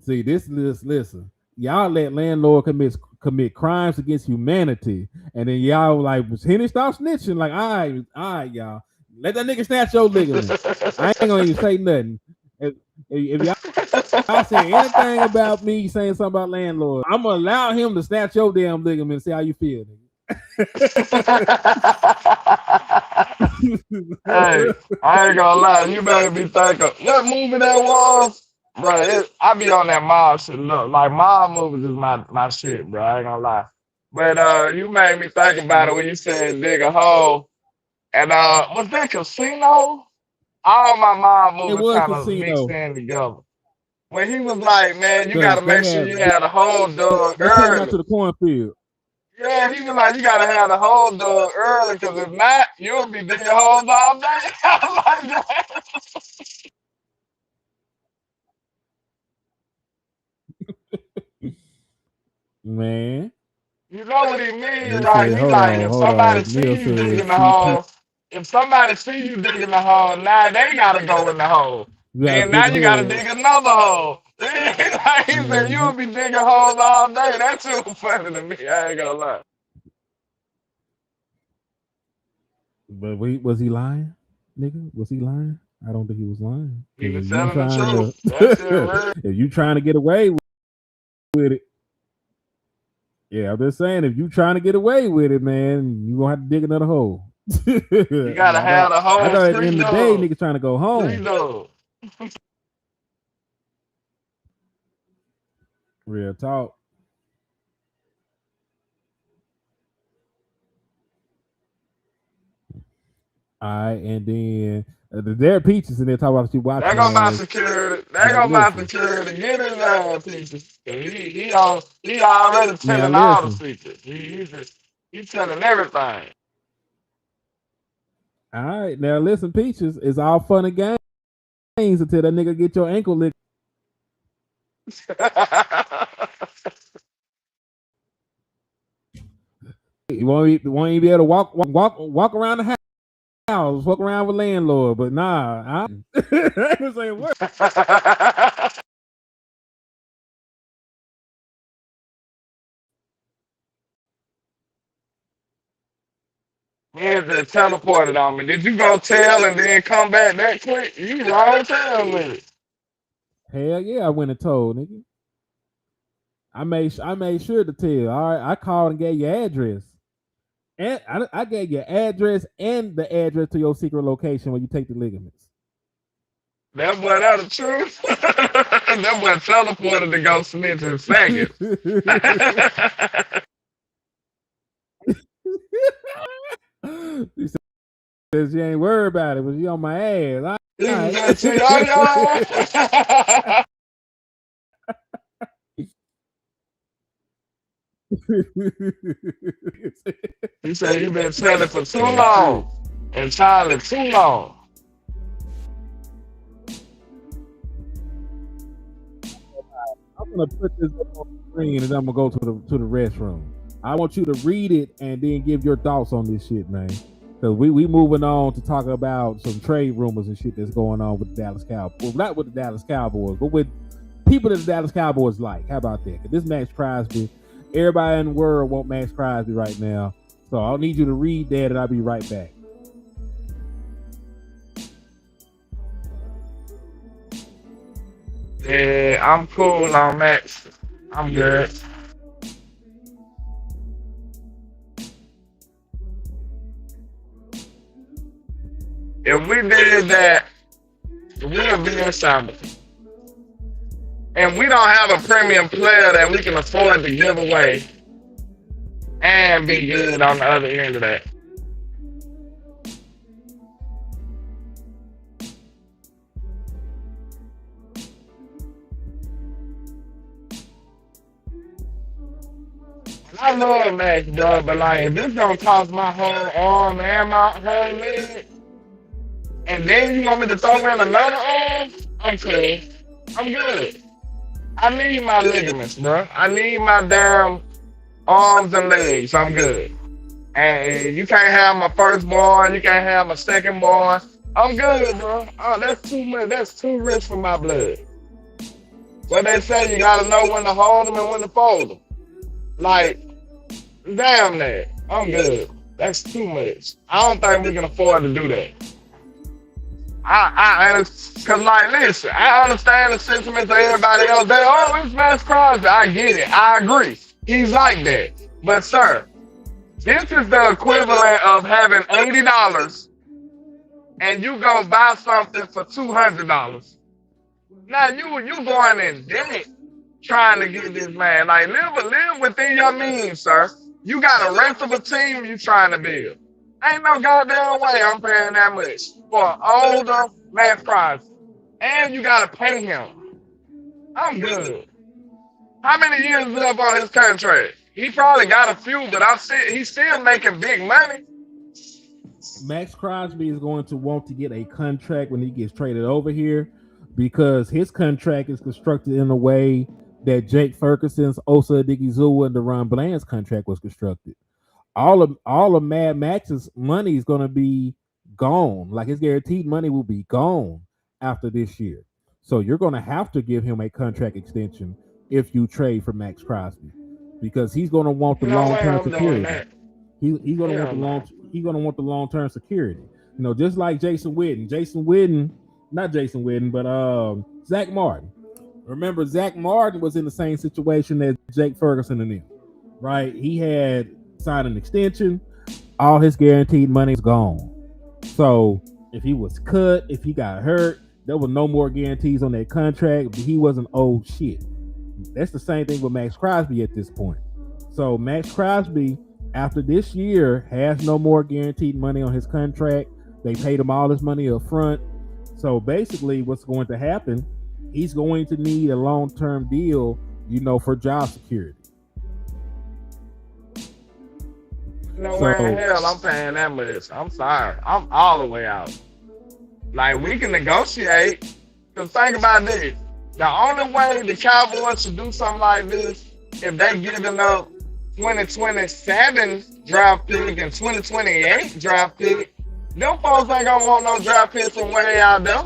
See, listen. Y'all let landlord commit crimes against humanity, and then y'all like, Henry, stop snitching. Like, all right, y'all. Let that nigga snatch your ligaments. I ain't gonna even say nothing. If y'all say anything about me saying something about landlord, I'm gonna allow him to snatch your damn ligament and see how you feel. Hey, I ain't gonna lie. You better be thinking, what movie that was? Bro, I be on that mob shit. Look, like mob movies is my shit, bro. I ain't gonna lie. But you made me think about it when you said dig a hole. And was that Casino? All my mob It movies was kind of mixed Casino. in together. When he was like, man, you gotta Because make sure you have the hole dug they take him out early. to the cornfield. Yeah, he was like, you gotta have the hole dug early, because if not, you'll be digging holes all day. I was like that. Man. You know what he means, He right? said, He hold like, if somebody on. see Neil you said digging the CP. hole, if somebody see you digging the hole, now they gotta go in the hole. You gotta Then now dig a you gotta hole. dig another hole. Like he said, Mm-hmm. you'll be digging holes all day. That's too funny to me. I ain't gonna lie. But was he lying, nigga? Was he lying? I don't think he was lying. He Because was if you telling the trying truth. That shit to, real. if you trying to get away with it, yeah, I'm just saying, if you trying to get away with it, man, you gonna have to dig another hole. You gotta have the I whole thought at the end of the day, freedom. niggas trying to go home. Freedom. Real talk. All right, and then there are peaches in there talking about you There watching go my on. security. There Like, go my listen, security. Get his ass, peaches. He already now telling all the listen. secrets. He's telling everything. All right, now listen, peaches. It's all fun and games until that nigga get your ankle licked. You won't even be able to walk around the house, walk around with landlord. But nah, I was saying what? Man just teleported on me. Did you go tell and then come back that quick? You wrong tell me. Hell yeah, I went and told nigga. I made sure to tell. All right, I called and gave your address. And I gave your address and the address to your secret location where you take the ligaments. That boy, that the truth. That boy teleported to go snitch in seconds. He says she ain't worried about it, but she on my ass. All He right. said, she on your ass. He said, you been telling for too long. And Charlie, too long. I'm gonna put this up on the screen and I'm gonna go to the restroom. I want you to read it and then give your thoughts on this shit, man. Cause we moving on to talk about some trade rumors and shit that's going on with the Dallas Cowboys. Well, not with the Dallas Cowboys, but with people that the Dallas Cowboys like. How about that? Cause this Max Crosby, everybody in the world want Max Crosby right now. So I'll need you to read that and I'll be right back. Yeah, I'm cool on Max. I'm good. If we did that, we'll be in something. And we don't have a premium player that we can afford to give away and be good on the other end of that. I love Max, dog, but like, if this don't cost my whole arm and my whole leg, and then you want me to throw in another arm, I'm cool. I'm good. I need my ligaments, bro. I need my damn arms and legs. I'm good. And you can't have my firstborn. You can't have my secondborn. I'm good, bro. Oh, that's too much. That's too rich for my blood. But they say you gotta know when to hold them and when to fold them. Like, damn that. I'm good. That's too much. I don't think we can afford to do that. Cause like, listen, I understand the sentiments of everybody else. They, oh, it's Max Crosby. I get it. I agree. He's like that. But sir, this is the equivalent of having $80 and you go buy something for $200. Now you going in debt trying to get this man. Like, live within your means, sir. You got a rest of a team you trying to build. Ain't no goddamn way I'm paying that much for an older Max Crosby. And you gotta pay him. I'm good. How many years left on his contract? He probably got a few, but he's still making big money. Max Crosby is going to want to get a contract when he gets traded over here because his contract is constructed in a way that Jake Ferguson's, Osa Odigizua, and Deron Bland's contract was constructed. All of Mad Max's money is going to be gone. Like, his guaranteed money will be gone after this year. So you're going to have to give him a contract extension if you trade for Max Crosby because he's going to want the long-term security. He's going to want the long-term security. You know, just like Zach Martin. Remember, Zach Martin was in the same situation as Jake Ferguson and him, right? He had signed an extension. All his guaranteed money is gone. So if he was cut, if he got hurt, there were no more guarantees on that contract. But he wasn't owed shit. That's the same thing with Max Crosby at this point. So Max Crosby, after this year, has no more guaranteed money on his contract. They paid him all his money up front. So basically what's going to happen, he's going to need a long-term deal, you know, for job security. No way in hell I'm paying that much. I'm sorry. I'm all the way out. Like, we can negotiate. Because think about this. The only way the Cowboys should do something like this, if they giving up 2027 draft pick and 2028 draft pick, them folks ain't gonna want no draft picks from way out there.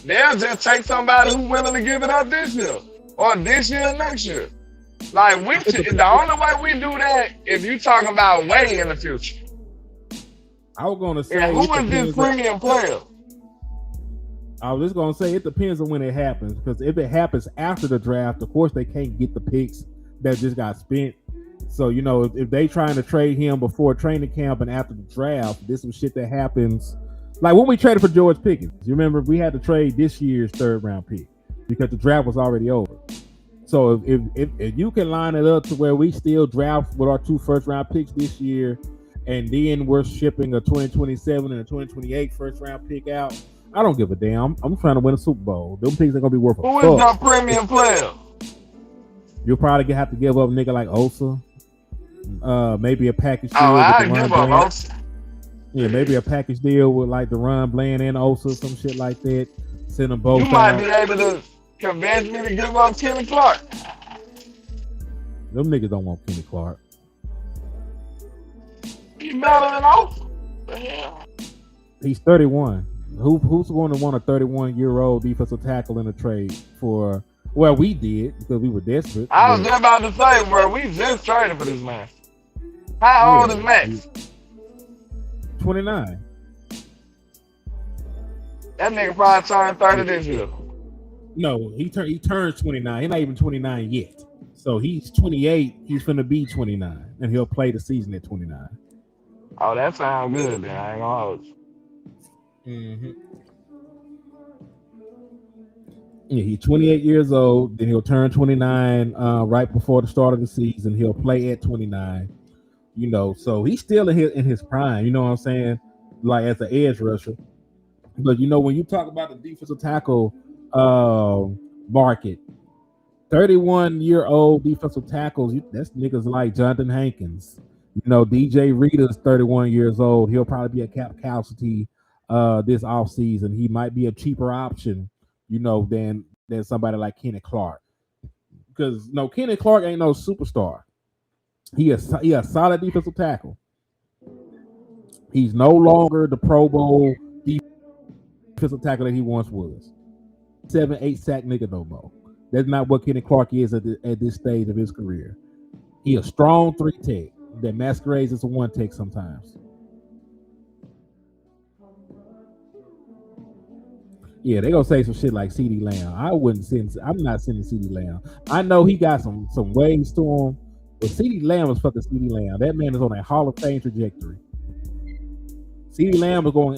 They'll just take somebody who's willing to give it up this year or this year or next year. Like, the only way we do that if you talking about way in the future. I was gonna say, who is this premium player? I was just gonna say it depends on when it happens, because if it happens after the draft, of course they can't get the picks that just got spent. So, you know, if they trying to trade him before training camp and after the draft, this is shit that happens. Like when we traded for George Pickens, you remember we had to trade this year's 3rd round pick because the draft was already over. So if you can line it up to where we still draft with our 2 first round picks this year, and then we're shipping a 2027 and a 2028 first round pick out, I don't give a damn. I'm trying to win a Super Bowl. Them picks are gonna be worth a fuck. Who is the premium player? You'll probably have to give up a nigga like Osa. Maybe a package deal I with give up Osa. Yeah, maybe a package deal with like Deron Bland and Osa, some shit like that. Send them both You might be able to convince me to give up Kenny Clark. Them niggas don't want Kenny Clark. He's better than Osa. He's 31. Who's going to want a 31-year-old defensive tackle in a trade for? Well, we did because we were desperate. I was just about to say, bro, we just traded for this man. How old is Max? 29. That nigga probably turned 30 this year. No, he turns 29. He's not even 29 yet. So he's 28. He's finna be 29, and he'll play the season at 29. Oh, that sounds good. Then I ain't gonna hold you. Mm-hmm. Yeah, he's 28 years old. Then he'll turn 29 right before the start of the season. He'll play at 29. You know, so he's still in his prime. You know what I'm saying? Like as an edge rusher. But you know, when you talk about the defensive tackle market, 31-year-old defensive tackles, that's niggas like Jonathan Hankins. You know, DJ Reader's 31 years old. He'll probably be a cap casualty this offseason. He might be a cheaper option, you know, than somebody like Kenny Clark. Because no, Kenny Clark ain't no superstar. He a solid defensive tackle. He's no longer the Pro Bowl defensive tackle that he once was. 7-8 sack nigga no more. That's not what Kenny Clark is at this stage of his career. He a strong 3-tech that masquerades as a 1-tech sometimes. Yeah, they gonna say some shit like CeeDee Lamb. I'm not sending CeeDee Lamb. I know he got some ways to him, but CeeDee Lamb is fucking CeeDee Lamb. That man is on a Hall of Fame trajectory. CeeDee Lamb is going,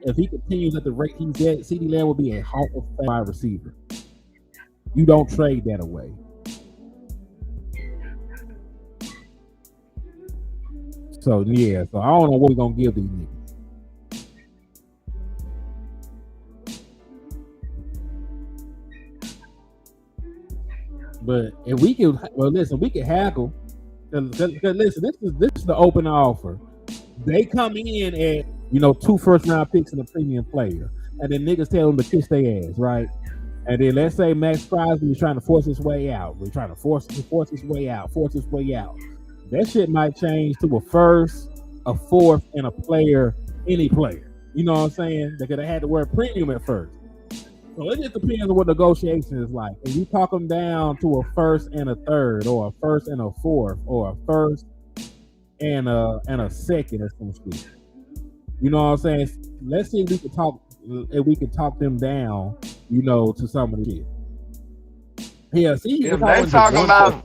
if he continues at the rate he's at, CeeDee Lamb will be a Hall of Fame wide receiver. You don't trade that away. So yeah, so I don't know what we're gonna give these niggas. But if we can, we can haggle. Cause listen, this is the open offer. They come in at 2 first-round picks and a premium player, and then niggas tell them to kiss their ass, right? And then let's say Max Crosby is trying to force his way out. We're trying to force his way out. That shit might change to a first, a fourth, and a player, any player. You know what I'm saying? They could have had the word premium at first. So it just depends on what negotiation is like. If you talk them down to a first and a third, or a first and a fourth, or a first and a second or some shit. You know what I'm saying? Let's see if we can talk them down, to some of the shit. Yeah, see, if they talking about,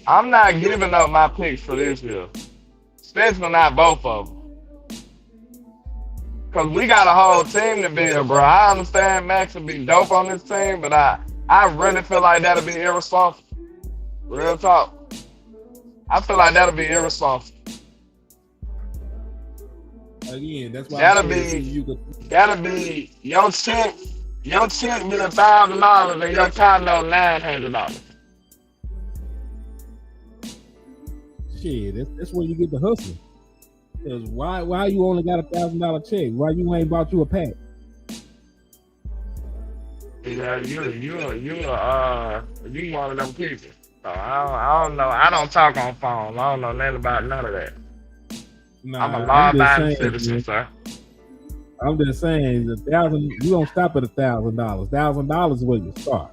I'm not giving up my picks for this year, especially not both of them. Cause we got a whole team to build, bro. I understand Max will be dope on this team, but I really feel like that'll be irresponsible. Real talk. I feel like that'll be irresponsible. Again, that's why that'll be your check be $1,000 and your condo $900. Shit, that's where you get the hustle. Cause why you only got $1,000 check? Why you ain't bought you a pack? Yeah, you one of them people. So I don't know. I don't talk on phone. I don't know nothing about none of that. Nah, I'm a law-abiding citizen, sir. I'm just saying, you don't stop at $1,000. $1,000 is where you start.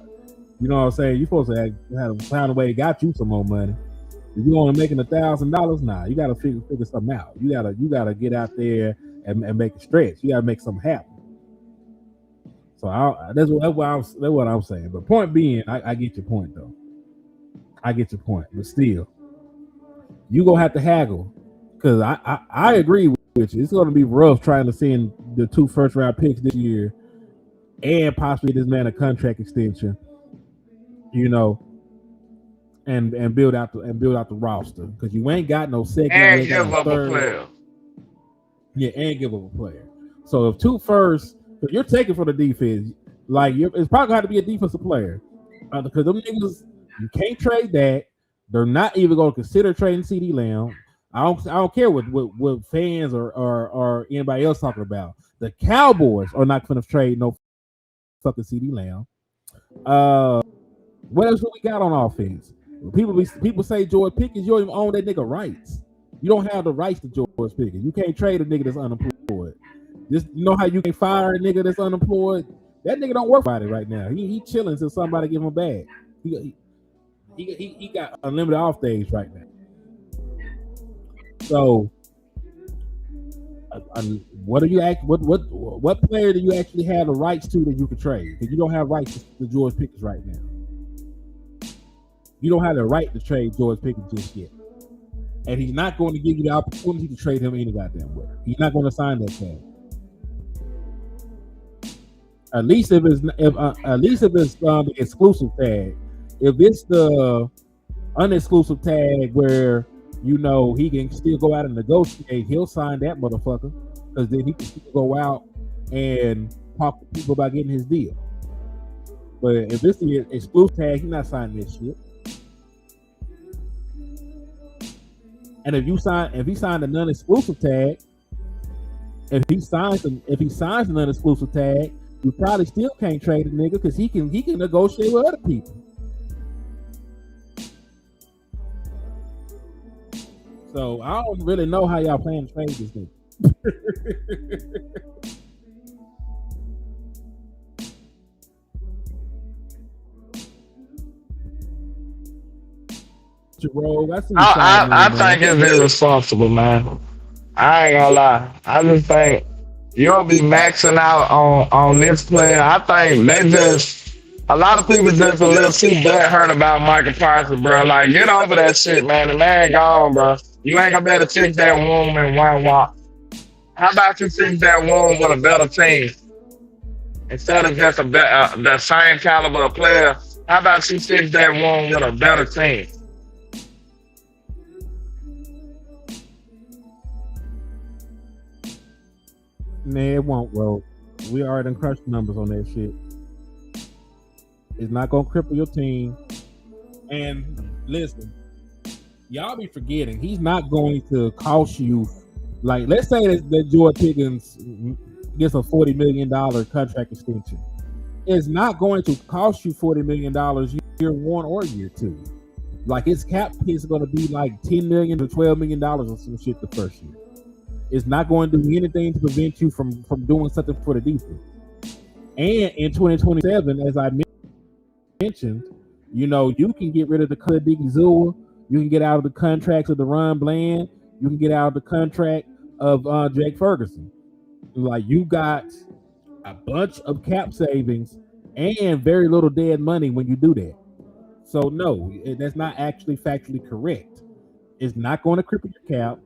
You know what I'm saying? You're supposed to have find a way to got you some more money. If you only making $1,000, nah, you gotta figure something out. You gotta get out there and make it stretch. You gotta make something happen. So that's what I'm saying. But point being, I get your point though. I get your point, but still, you gonna have to haggle because I agree with you. It's gonna be rough trying to send the 2 first-round picks this year and possibly this man a contract extension. And build out the roster because you ain't got no second and give up a player. Yeah, and give up a player. So if 2 firsts, if you're taking for the defense, like it's probably gonna have to be a defensive player because them niggas you can't trade that. They're not even gonna consider trading CeeDee Lamb. I don't care what fans or anybody else talking about. The Cowboys are not gonna trade no fucking CeeDee Lamb. What else do we got on offense? People say George Pickens, you don't even own that nigga rights. You don't have the rights to George Pickens. You can't trade a nigga that's unemployed. Just how you can fire a nigga that's unemployed. That nigga don't work for it right now. He chilling until somebody give him a bag. He got unlimited off days right now. So What do you act? What player do you actually have the rights to that you could trade? Because you don't have rights to George Pickens right now. You don't have the right to trade George Pickens just yet, and he's not going to give you the opportunity to trade him any goddamn way. He's not going to sign that tag. At least if it's the exclusive tag. If it's the unexclusive tag where you know he can still go out and negotiate, he'll sign that motherfucker because then he can still go out and talk to people about getting his deal. But if it's the exclusive tag, he's not signing this shit. And if he signed a non-exclusive tag, if he signs a non-exclusive tag, you probably still can't trade a nigga because he can negotiate with other people. So I don't really know how y'all plan to trade this nigga. I think it's irresponsible, man. I ain't gonna lie. I just think you'll be maxing out on this player. I think a lot of people just a little too butthurt about Michael Parsons, bro. Like, get over that shit, man. The man gone, bro. You ain't gonna be able to fix that wound in one walk. How about you fix that wound with a better team? Instead of just the same caliber of player, how about you fix that wound with a better team? Nah, it won't, bro. We already done crushed numbers on that shit. It's not gonna cripple your team. And listen, y'all be forgetting he's not going to cost you. Like, let's say that George Pickens gets a $40 million contract extension. It's not going to cost you $40 million year one or year two. Like, his cap hit is going to be like $10 million to $12 million or some shit the first year. It's not going to do anything to prevent you from doing something for the defense. And in 2027, as I mentioned, you know, you can get rid of the Diggy Zua. You can get out of the contracts of the Ron Bland. You can get out of the contract of Jake Ferguson. Like, you got a bunch of cap savings and very little dead money when you do that. So no, that's not actually factually correct. It's not going to cripple your cap.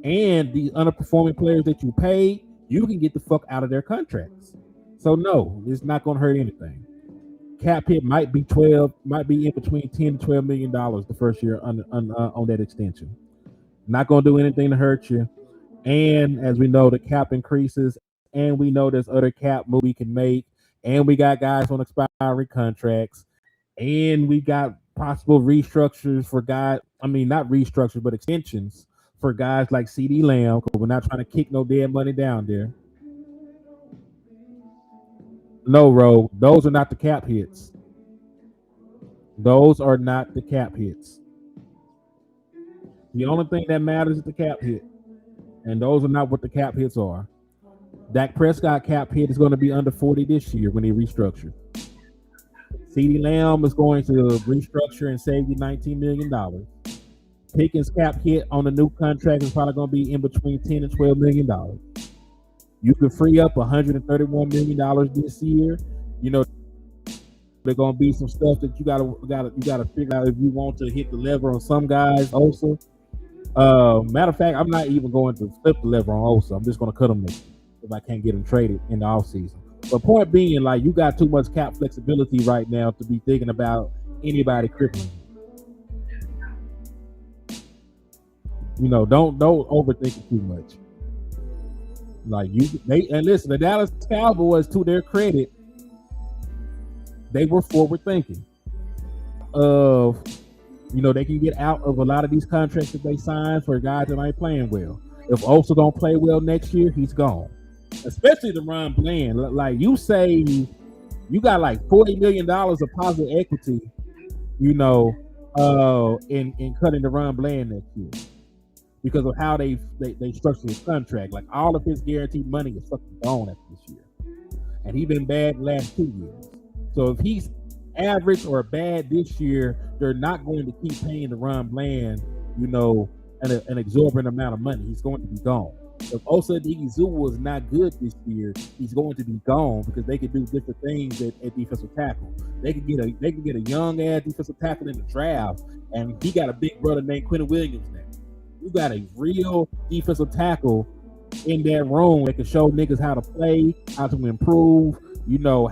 And the underperforming players that you paid, you can get the fuck out of their contracts. So no, it's not going to hurt anything. Cap hit might be in between $10 to $12 million the first year on that extension. Not going to do anything to hurt you. And as we know, the cap increases, and we know there's other cap moves we can make, and we got guys on expiring contracts, and we got possible restructures for guys. I mean, not restructures, but extensions for guys like CD Lamb, because we're not trying to kick no dead money down there. No, Ro, those are not the cap hits. Those are not the cap hits. The only thing that matters is the cap hit. And those are not what the cap hits are. Dak Prescott cap hit is going to be under 40 this year when he restructured. CD Lamb is going to restructure and save you $19 million. Pickens cap hit on the new contract is probably going to be in between $10 and $12 million. You can free up $131 million this year. You know, there's going to be some stuff that you gotta figure out if you want to hit the lever on some guys also. Matter of fact, I'm not even going to flip the lever on Osa. I'm just going to cut him if I can't get him traded in the offseason. But point being, like, you got too much cap flexibility right now to be thinking about anybody crippling you. You know, don't overthink it too much. Like, and listen, the Dallas Cowboys, to their credit, they were forward thinking. You know, they can get out of a lot of these contracts that they signed for guys that ain't playing well. If Osa don't play well next year, he's gone. Especially the Ron Bland. Like, you say you got like $40 million of positive equity, you know, in cutting the Ron Bland next year because of how they structured his contract. Like, all of his guaranteed money is fucking gone after this year. And he's been bad the last 2 years. So if he's average or bad this year, they're not going to keep paying the Ron Bland, you know, an exorbitant amount of money. He's going to be gone. if Osa Odighizuwa is not good this year, he's going to be gone because they could do different things at defensive tackle. They could get a young ass defensive tackle in the draft, and he got a big brother named Quentin Williams now. You got a real defensive tackle in that room that can show niggas how to play, how to improve,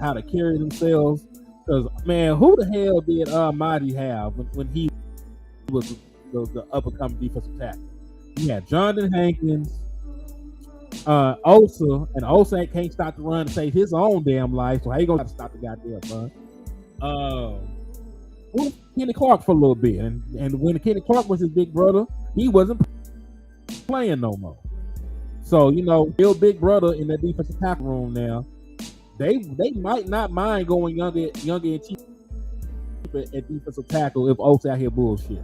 how to carry themselves. Because, man, who the hell did Marty have when he was the up-and-coming defensive tackle? He had Jonathan Hankins, Osa, and Osa can't stop the run to save his own damn life, so how you gonna stop the goddamn run? Kenny Clark for a little bit, and when Kenny Clark was his big brother, he wasn't playing no more. So, real big brother in that defensive tackle room now, they might not mind going younger and cheaper at defensive tackle if Oaks out here bullshit.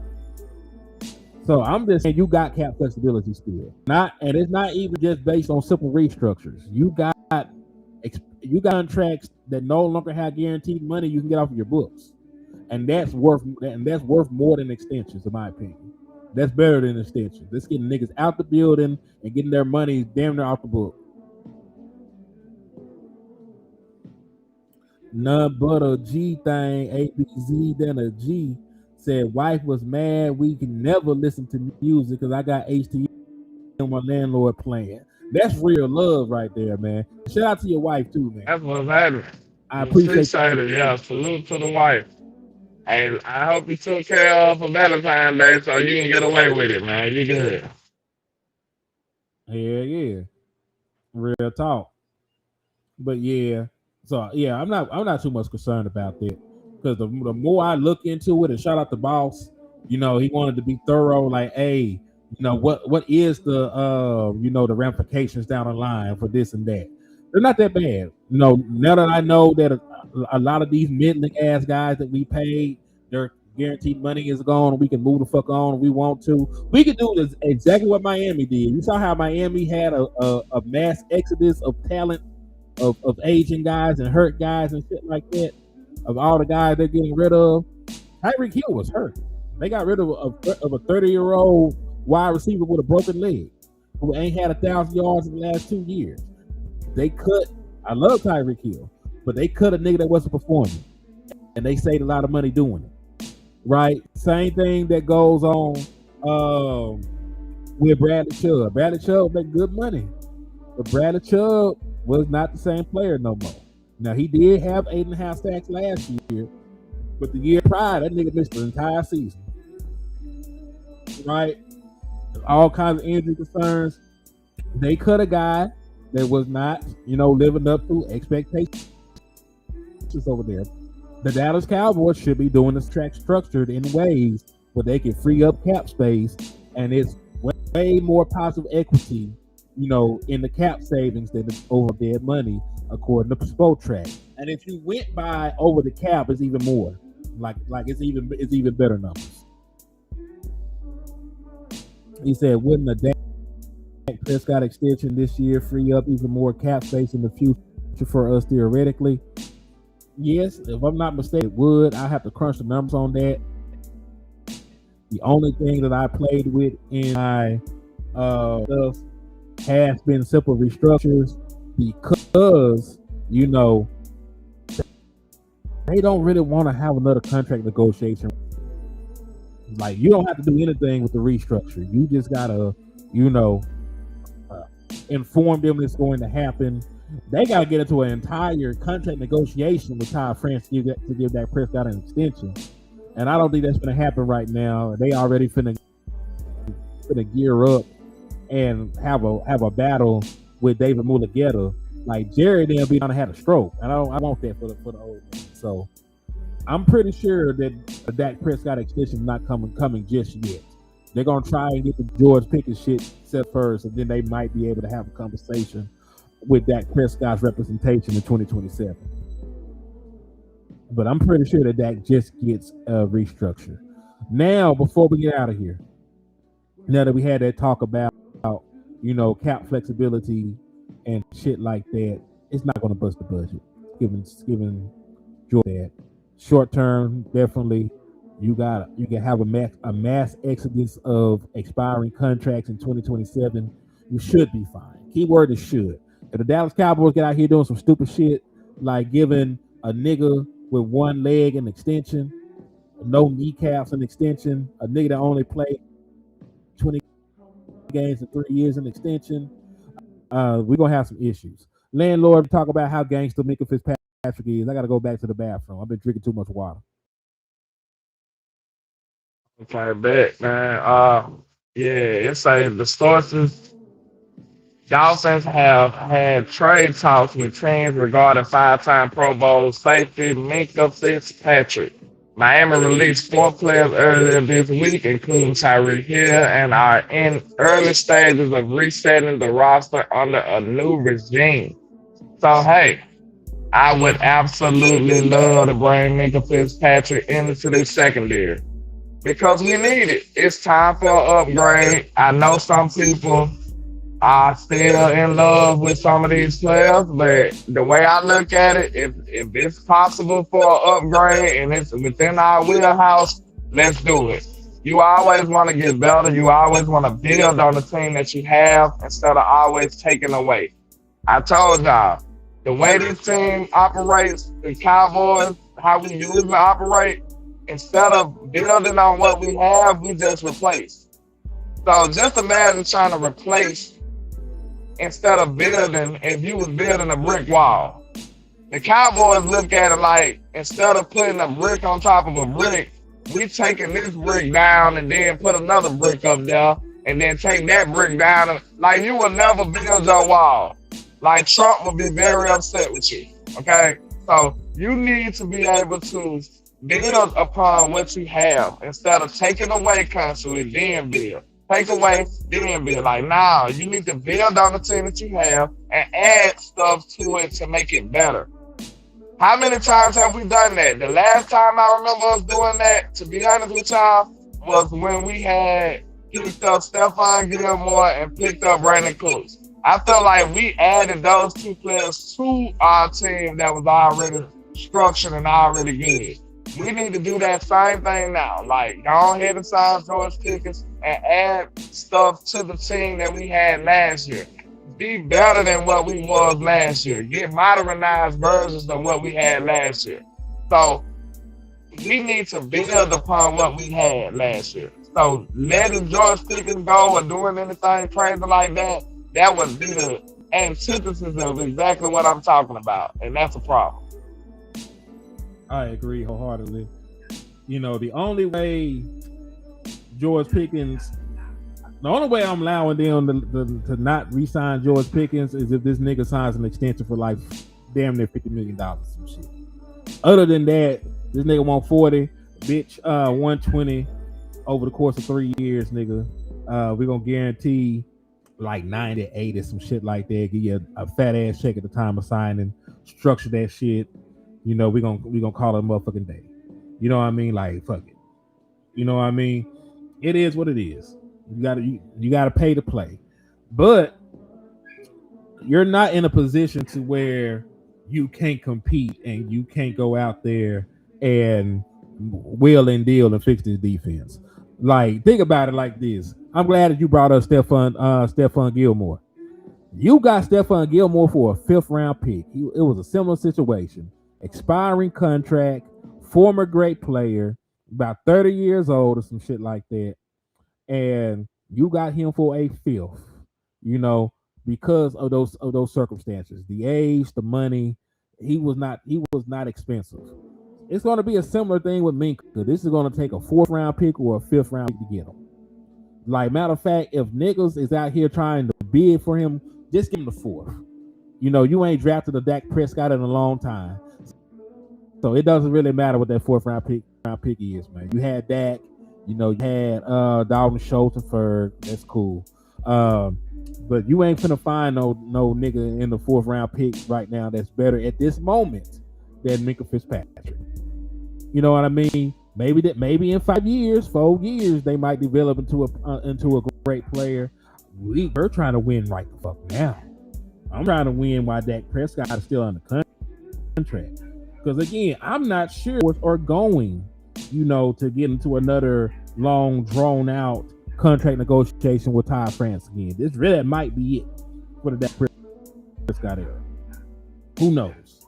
So I'm just saying you got cap flexibility still. And it's not even just based on simple restructures. You got contracts that no longer have guaranteed money you can get off of your books. And that's worth more than extensions, in my opinion. That's better than extensions. That's getting niggas out the building and getting their money damn near off the book. None but a G thing, ABZ than a G. Said wife was mad we can never listen to music because I got HTM and my landlord playing. That's real love right there, man. Shout out to your wife too, man. That's what's happening. I appreciate it. Yeah, salute to the wife. Hey, I hope you took care of for Valentine's Day so you can get away with it, man. You good. Yeah. Real talk. But yeah. So yeah, I'm not too much concerned about that. Because the more I look into it, and shout out the boss, he wanted to be thorough. Like, hey, what is the the ramifications down the line for this and that? They're not that bad. Now that I know that a lot of these middling ass guys that we paid, their guaranteed money is gone, and we can move the fuck on if we want to. We could do this exactly what Miami did. You saw how Miami had a mass exodus of talent, of aging guys and hurt guys and shit like that. Of all the guys they're getting rid of, Tyreek Hill was hurt. They got rid of a 30-year-old wide receiver with a broken leg who ain't had 1,000 yards in the last 2 years. I love Tyreek Hill, but they cut a nigga that wasn't performing, and they saved a lot of money doing it. Right? Same thing that goes on with Bradley Chubb. Bradley Chubb make good money, but Bradley Chubb was not the same player no more. Now, he did have 8.5 sacks last year, but the year prior, that nigga missed the entire season. Right? All kinds of injury concerns. They cut a guy that was not, living up to expectations over there. The Dallas Cowboys should be doing this track structured in ways where they can free up cap space, and it's way more positive equity, in the cap savings than the over dead money, according to Spotrac. And if you went by over the cap, it's even more. Like it's even better numbers. He said, wouldn't a Dak Prescott extension this year free up even more cap space in the future for us theoretically? Yes, if I'm not mistaken, it would. I have to crunch the numbers on that. The only thing that I played with in my stuff has been simple restructures because, they don't really want to have another contract negotiation. Like, you don't have to do anything with the restructure. You just gotta, inform them it's going to happen. They gotta get into an entire contract negotiation with Todd France to give that Prescott an extension. And I don't think that's gonna happen right now. They already finna gear up and have a battle with David Mulugeta. Like, Jerry then be on to have a stroke. And I want that for the old man. So I'm pretty sure that the Dak Prescott extension is not coming just yet. They're gonna try and get the George Pickens shit set first, and then they might be able to have a conversation with Dak Prescott's representation in 2027. But I'm pretty sure that Dak just gets a restructure. Now, before we get out of here, now that we had that talk about cap flexibility and shit like that, it's not going to bust the budget. Given George that short term, definitely you can have a mass exodus of expiring contracts in 2027. you should be fine. Keyword is should. If the Dallas Cowboys get out here doing some stupid shit, like giving a nigga with one leg an extension, no kneecaps an extension, a nigga that only played 20 games in 3 years an extension, we're going to have some issues. Landlord, talk about how gangster Minkah Fitzpatrick is. I got to go back to the bathroom. I've been drinking too much water. Okay, bet, man. Yeah, it's like the sources. Dolphins have had trade talks with teams regarding five-time Pro Bowl safety Minkah Fitzpatrick. Miami released 4 players earlier this week, including Tyreek Hill, and are in early stages of resetting the roster under a new regime. So, hey, I would absolutely love to bring Minkah Fitzpatrick into the secondary because we need it. It's time for an upgrade. I know some people are still in love with some of these players, but the way I look at it, if it's possible for an upgrade and it's within our wheelhouse, let's do it. You always want to get better. You always want to build on the team that you have instead of always taking away. I told y'all, the way this team operates, the Cowboys, how we usually operate, instead of building on what we have, we just replace. So just imagine trying to replace instead of building, if you was building a brick wall. The Cowboys look at it like, instead of putting a brick on top of a brick, we taking this brick down and then put another brick up there and then take that brick down. And, like, you will never build your wall. Like, Trump will be very upset with you, okay? So you need to be able to build upon what you have instead of taking away constantly, then build. Take away, then build. Like, now, you need to build on the team that you have and add stuff to it to make it better. How many times have we done that? The last time I remember us doing that, to be honest with y'all, was when we had picked up Stephon Gilmore and picked up Brandon Cooks. I feel like we added those 2 players to our team that was already structured and already good. We need to do that same thing now. Like, go ahead and sign George Pickens and add stuff to the team that we had last year. Be better than what we was last year. Get modernized versions of what we had last year. So we need to build upon what we had last year. So letting George Pickens go or doing anything crazy like that, that would be the antithesis of exactly what I'm talking about. And that's a problem. I agree wholeheartedly. You know, the only way George Pickens, the only way I'm allowing them to not re-sign George Pickens is if this nigga signs an extension for like damn near $50 million, some shit. Other than that, this nigga want 40, bitch, 120 over the course of 3 years, nigga. We're gonna guarantee like 98 or some shit like that. Give you a fat ass check at the time of signing, structure that shit. You know, we gonna call it a motherfucking day. You know what I mean? Like, fuck it. You know what I mean? It is what it is. You gotta pay to play. But you're not in a position to where you can't compete and you can't go out there and wheel and deal and fix this defense. Like, think about it like this. I'm glad that you brought up Stephon Gilmore. You got Stephon Gilmore for a 5th round pick. It was a similar situation. Expiring contract, former great player, about 30 years old or some shit like that. And you got him for a 5th, you know, because of those circumstances. The age, the money, he was not expensive. It's going to be a similar thing with Minkah. This is going to take a 4th round pick or a 5th round pick to get him. Like, matter of fact, if niggas is out here trying to bid for him, just give him the 4th. You know, you ain't drafted a Dak Prescott in a long time. So it doesn't really matter what that 4th round pick is, man. You had Dak, you know, you had Dalton Schultz and Ferg. That's cool. But you ain't finna find no nigga in the 4th round pick right now that's better at this moment than Minkah Fitzpatrick. You know what I mean? Maybe in 4 years, they might develop into a great player. We're trying to win right the fuck now. I'm trying to win while Dak Prescott is still under contract. Because again, I'm not sure what are going, you know, to get into another long, drawn out contract negotiation with Ty France again. This really might be it for the Dak Prescott era. Who knows?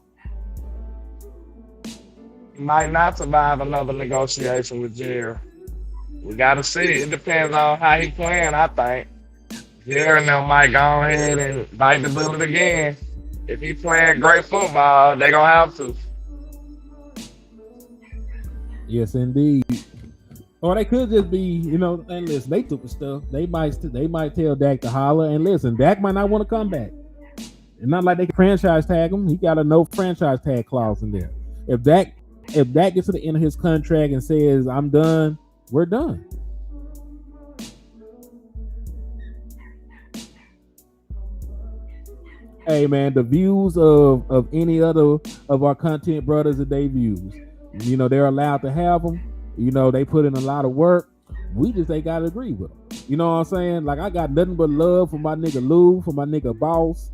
He might not survive another negotiation with Jerry. We gotta see. It depends on how he playing, I think. Jerry and them might go ahead and bite the bullet again. If he playing great football, they gonna have to. Yes, indeed. Or they could just be, and listen, they took the stuff. They might tell Dak to holler, and listen, Dak might not want to come back. It's not like they can franchise tag him. He got a no franchise tag clause in there. If Dak gets to the end of his contract and says, I'm done, we're done. Hey man, the views of any other of our content brothers are their views. They're allowed to have them. They put in a lot of work. We just ain't got to agree with them. You know what I'm saying? Like, I got nothing but love for my nigga Lou, for my nigga Boss,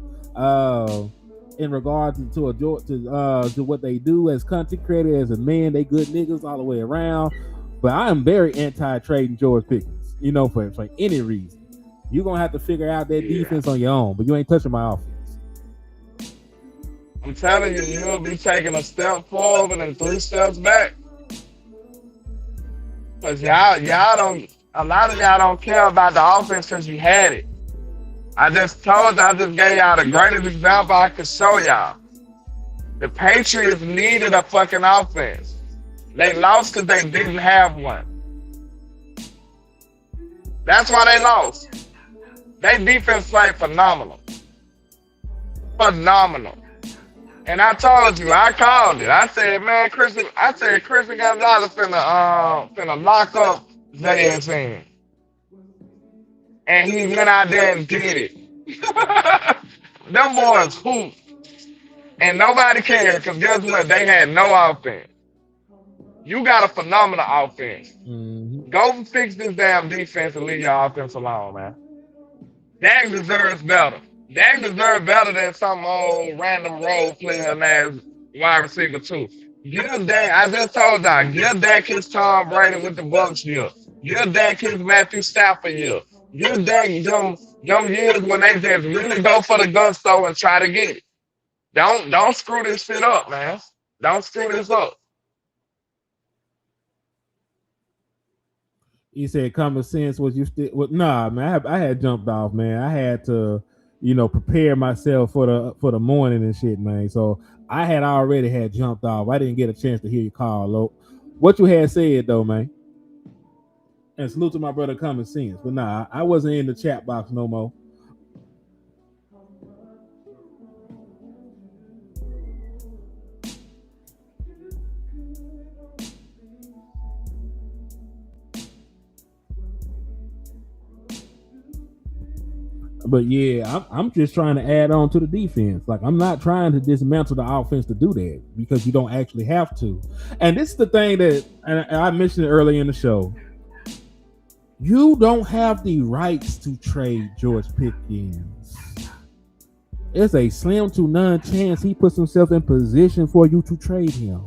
in regards to what they do as content creators, as a man. They good niggas all the way around. But I am very anti-trading George Pickens, for any reason. You're going to have to figure out that defense on your own, but you ain't touching my offense. I'm telling you, you'll be taking a step forward and 3 steps back. Cause a lot of y'all don't care about the offense because you had it. I just gave y'all the greatest example I could show y'all. The Patriots needed a fucking offense. They lost because they didn't have one. That's why they lost. Their defense played phenomenal. Phenomenal. And I told you, I called it. I said, man, Christian Gonzalez finna lock up JSN. And he went out there and did it. Them boys hoop. And nobody cared, because guess what? They had no offense. You got a phenomenal offense. Mm-hmm. Go fix this damn defense and leave your offense alone, man. Dak deserves better. Dak deserves better than some old random role player as wide receiver too. Give Dak, I just told y'all, give Dak his Tom Brady with the Bucks year. Give Dak his Matthew Stafford year. Give Dak them years when they just really go for the gusto and try to get it. Don't screw this shit up, man. Don't screw this up. He said common sense was you still nah, man. I had jumped off, man. I had to, prepare myself for the morning and shit, man. So I had already jumped off. I didn't get a chance to hear your call, Lo. What you had said though, man. And salute to my brother Common Sense. But nah, I wasn't in the chat box no more. But yeah, I'm just trying to add on to the defense. Like, I'm not trying to dismantle the offense to do that, because you don't actually have to. And this is the thing that, and I mentioned it earlier in the show, you don't have the rights to trade George Pickens. It's a slim to none chance he puts himself in position for you to trade him.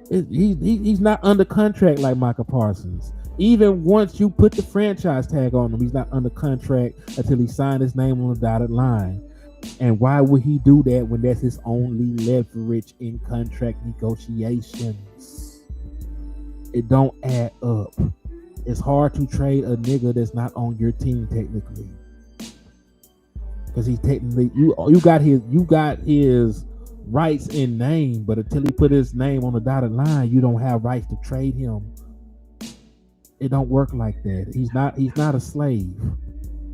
He's not under contract like Micah Parsons. Even once you put the franchise tag on him, he's not under contract until he signed his name on the dotted line. And why would he do that when that's his only leverage in contract negotiations? It don't add up. It's hard to trade a nigga that's not on your team technically, because he's technically you got his rights in name, but until he put his name on the dotted line, you don't have rights to trade him. It don't work like that. He's not a slave.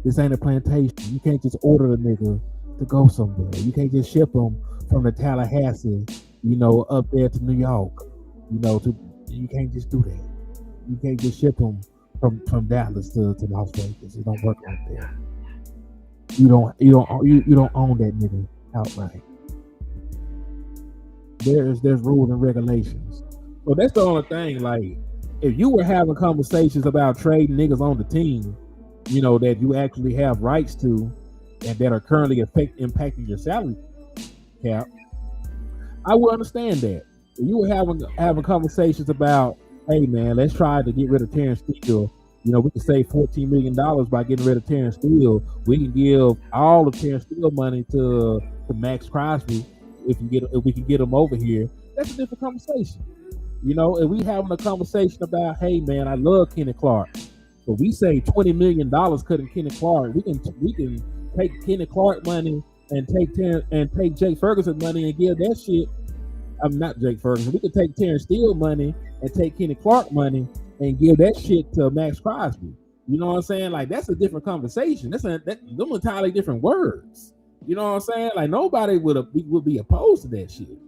This ain't a plantation. You can't just order the nigga to go somewhere. You can't just ship him from the Tallahassee, up there to New York. You can't just do that. You can't just ship him from Dallas to Las Vegas. It don't work like that. You don't own that nigga outright. There's rules and regulations. So that's the only thing. Like, if you were having conversations about trading niggas on the team, that you actually have rights to and that are currently impacting your salary cap, I would understand that. If you were having conversations about hey man, let's try to get rid of Terrence Steele. You know, we can save $14 million by getting rid of Terrence Steele. We can give all of Terrence Steele money to Max Crosby if we can get him over here. That's a different conversation. You know, and we having a conversation about, hey man, I love Kenny Clark, but we say $20 million cutting Kenny Clark. We can take Kenny Clark money and take Jake Ferguson money and give that shit. I'm not Jake Ferguson. We could take Terrence Steele money and take Kenny Clark money and give that shit to Max Crosby. You know what I'm saying? Like, that's a different conversation. Them entirely different words. You know what I'm saying? Like, nobody would be opposed to that shit.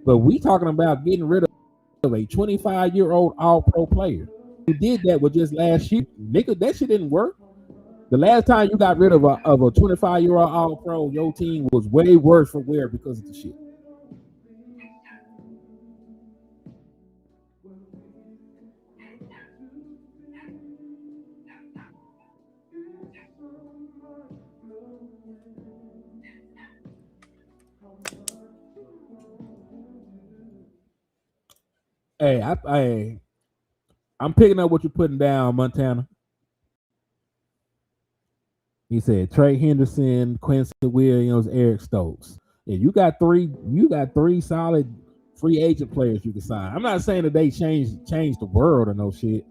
But we talking about getting rid of a 25-year-old all-pro player. Who did that with just last year. Nigga, that shit didn't work. The last time you got rid of a 25-year-old all-pro, your team was way worse for wear because of the shit. Hey, I'm picking up what you're putting down, Montana. He said Trey Henderson, Quincy Williams, Eric Stokes. And you got three solid free agent players you can sign. I'm not saying that they changed the world or no shit.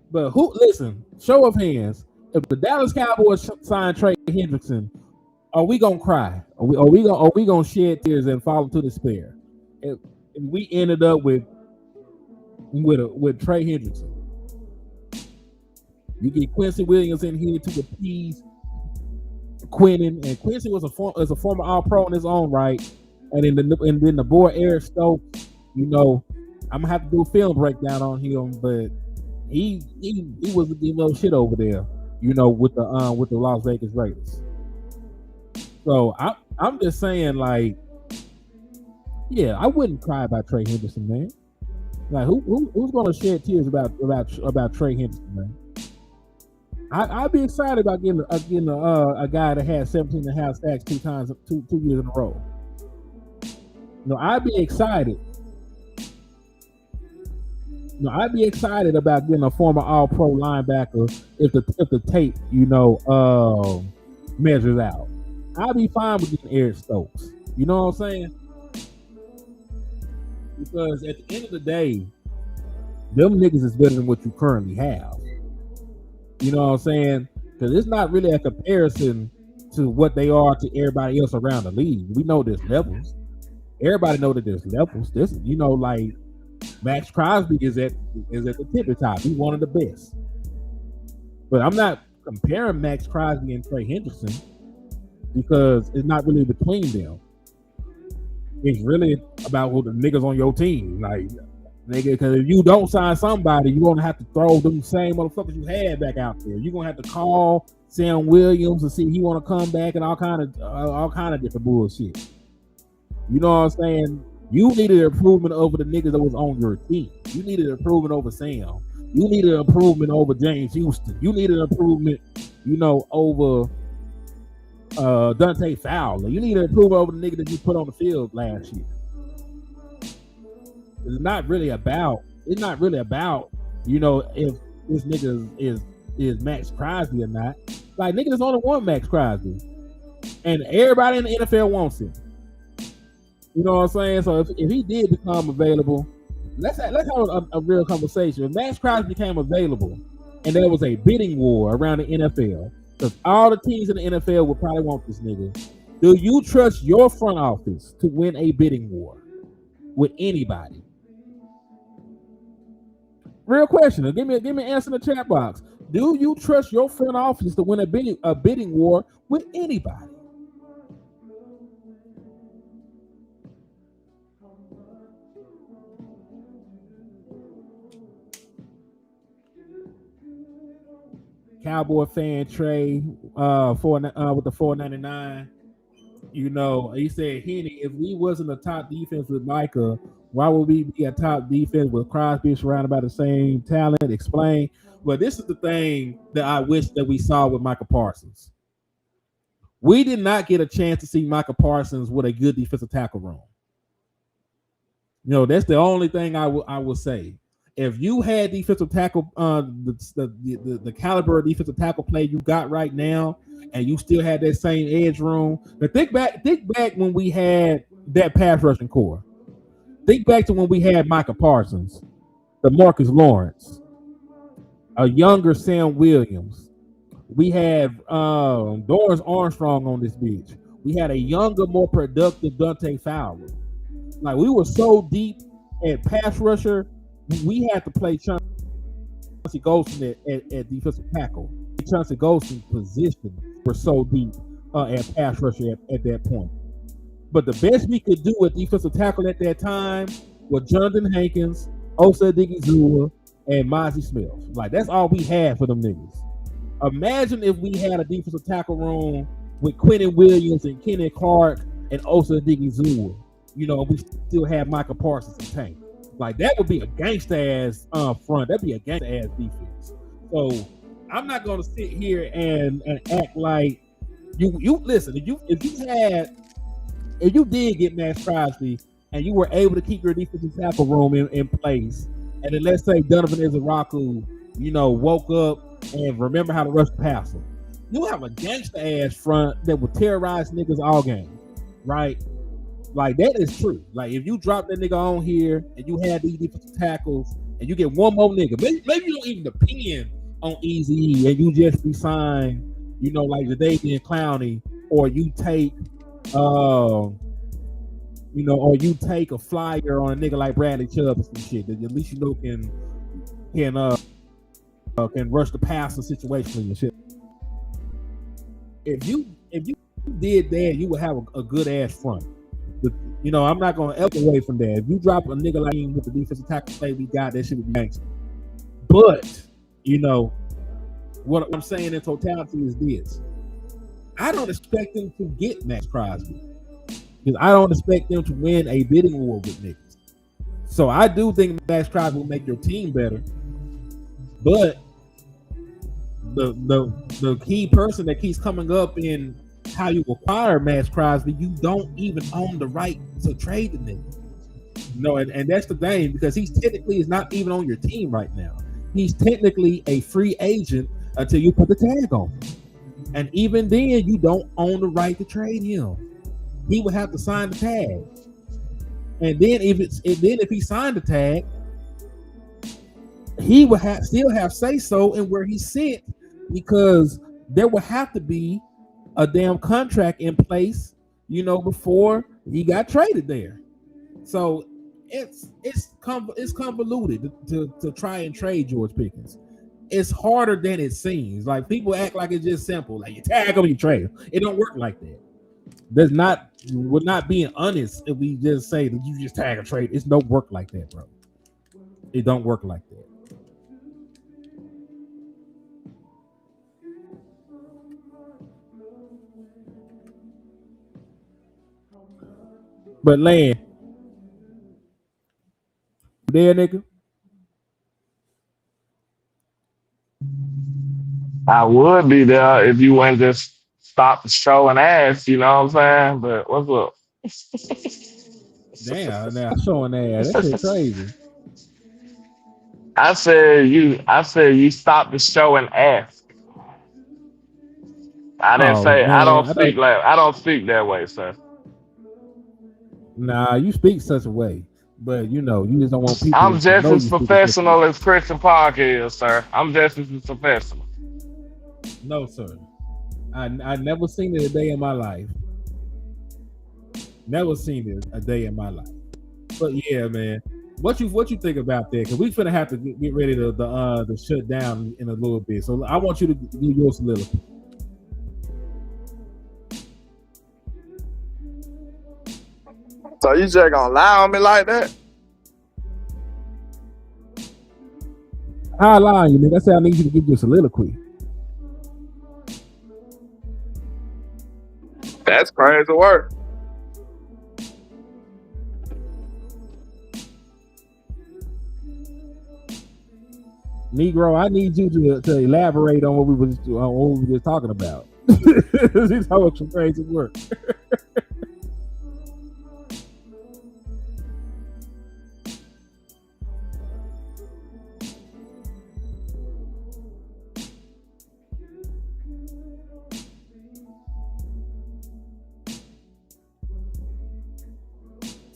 But listen, show of hands. If the Dallas Cowboys sign Trey Henderson, are we gonna cry? Are we gonna shed tears and fall into despair? If we ended up with Trey Henderson. You get Quincy Williams in here to appease Quinnen, and Quincy was a former All-Pro in his own right, and then the boy Eric Stokes. You know, I'm gonna have to do a film breakdown on him, but he was shit over there. You know, with the Las Vegas Raiders. So I'm just saying, like, yeah, I wouldn't cry about Trey Henderson, man. Like, who's gonna shed tears about Trey Henderson, man? I'd be excited about getting a guy that had 17.5 sacks two years in a row. No, I'd be excited. No, I'd be excited about getting a former All-Pro linebacker if the tape, measures out. I'd be fine with getting Eric Stokes. You know what I'm saying? Because at the end of the day, them niggas is better than what you currently have. You know what I'm saying? Because it's not really a comparison to what they are to everybody else around the league. We know there's levels. Everybody know that there's levels. This, like Max Crosby is at the tippy top. He's one of the best. But I'm not comparing Max Crosby and Trey Henderson because it's not really between them. It's really about who the niggas on your team. Like, nigga, because if you don't sign somebody, you're gonna have to throw them same motherfuckers you had back out there. You're gonna have to call Sam Williams and see if he want to come back and all kind of different bullshit. You know what I'm saying? You needed improvement over the niggas that was on your team. You needed improvement over Sam. You needed improvement over James Houston. You needed improvement, over Dante Fowler. You need an improvement over the nigga that you put on the field last year. It's not really about, if this nigga is Max Crosby or not. Like, niggas only want Max Crosby. And everybody in the NFL wants him. You know what I'm saying? So if he did become available, let's have a real conversation. If Max Crosby became available and there was a bidding war around the NFL, because all the teams in the NFL would probably want this nigga. Do you trust your front office to win a bidding war with anybody? Real question. Give me an answer in the chat box. Do you trust your front office to win a bidding war with anybody? Cowboy fan Trey with the $4.99. He said, Henny, if we wasn't a top defense with Minkah, why would we be a top defense with Crosby surrounded by the same talent? Explain. Well, this is the thing that I wish that we saw with Micah Parsons. We did not get a chance to see Micah Parsons with a good defensive tackle room. That's the only thing I will say. if you had defensive tackle, the caliber of defensive tackle play you got right now, and you still had that same edge room. But think back when we had that pass rushing core. Think back to when we had Micah Parsons, the Marcus Lawrence, a younger Sam Williams. We have Dorrance Armstrong on this bitch. We had a younger, more productive Dante Fowler. Like, we were so deep at pass rusher, we had to play Chauncey Golston at defensive tackle. Chauncey Golston's position were so deep at pass rusher at that point. But the best we could do at defensive tackle at that time was Jonathan Hankins, Osa Odighizuwa, and Mozzie Smith. Like, that's all we had for them niggas. Imagine if we had a defensive tackle room with Quentin Williams and Kenny Clark and Osa Odighizuwa. You know, we still have Micah Parsons and Tank. Like, that would be a gangsta ass front. That'd be a gangsta ass defense. So I'm not gonna sit here and act like you listen. If you did get Max Crosby and you were able to keep your defensive tackle room in place, and then let's say Donovan Izaraku, you know, woke up and remember how to rush the passer, you have a gangsta ass front that will terrorize niggas all game, right? Like, that is true. Like, if you drop that nigga on here and you have these defensive tackles and you get one more nigga, maybe you don't even depend on Eazy and you just resign, you know, like the Davian Clowney, or you take you know, or you take a flyer on a nigga like Bradley Chubb or some shit that at least you know can rush the passer situationally and shit. If you did that, you would have a good ass front. But, you know, I'm not gonna elk away from that. If you drop a nigga like him with the defensive tackle play we got, that shit would be gangster. But, you know, what I'm saying in totality is this: I don't expect them to get Max Crosby, because I don't expect them to win a bidding war with niggas. So I do think Max Crosby will make your team better, but the key person that keeps coming up in how you acquire Max Crosby, you don't even own the right to trade the nigga. You know, and that's the thing, because he's technically is not even on your team right now. He's technically a free agent until you put the tag on him. And even then, you don't own the right to trade him. He would have to sign the tag. And then if he signed the tag, he would still have say so in where he's sent, because there would have to be a damn contract in place, you know, before he got traded there. So it's convoluted to try and trade George Pickens. It's harder than it seems. Like, people act like it's just simple. Like, you tag him, you trade him. It don't work like that. We're not being honest if we just say that you just tag a trade. It's don't work like that, bro. It don't work like that. But Land, there, nigga. I would be there if you wouldn't just stop the show and ask, you know what I'm saying? But what's up? Damn, now showing ass. That shit crazy. I said you stop the show and ask. I didn't say man, I don't speak that way, sir. Nah, you speak such a way, but you know, you just don't want people. I'm just as professional as Christian Park is, sir. I'm just as professional. No, sir. I never seen it a day in my life. Never seen it a day in my life. But yeah, man, what you think about that? Because we finna have to get ready to shut down in a little bit. So I want you to do your soliloquy. So you just gonna lie on me like that? I lie on you, nigga. I said I need you to give you a soliloquy. That's crazy work. Negro, I need you to elaborate on what we were just talking about. This is how much crazy work.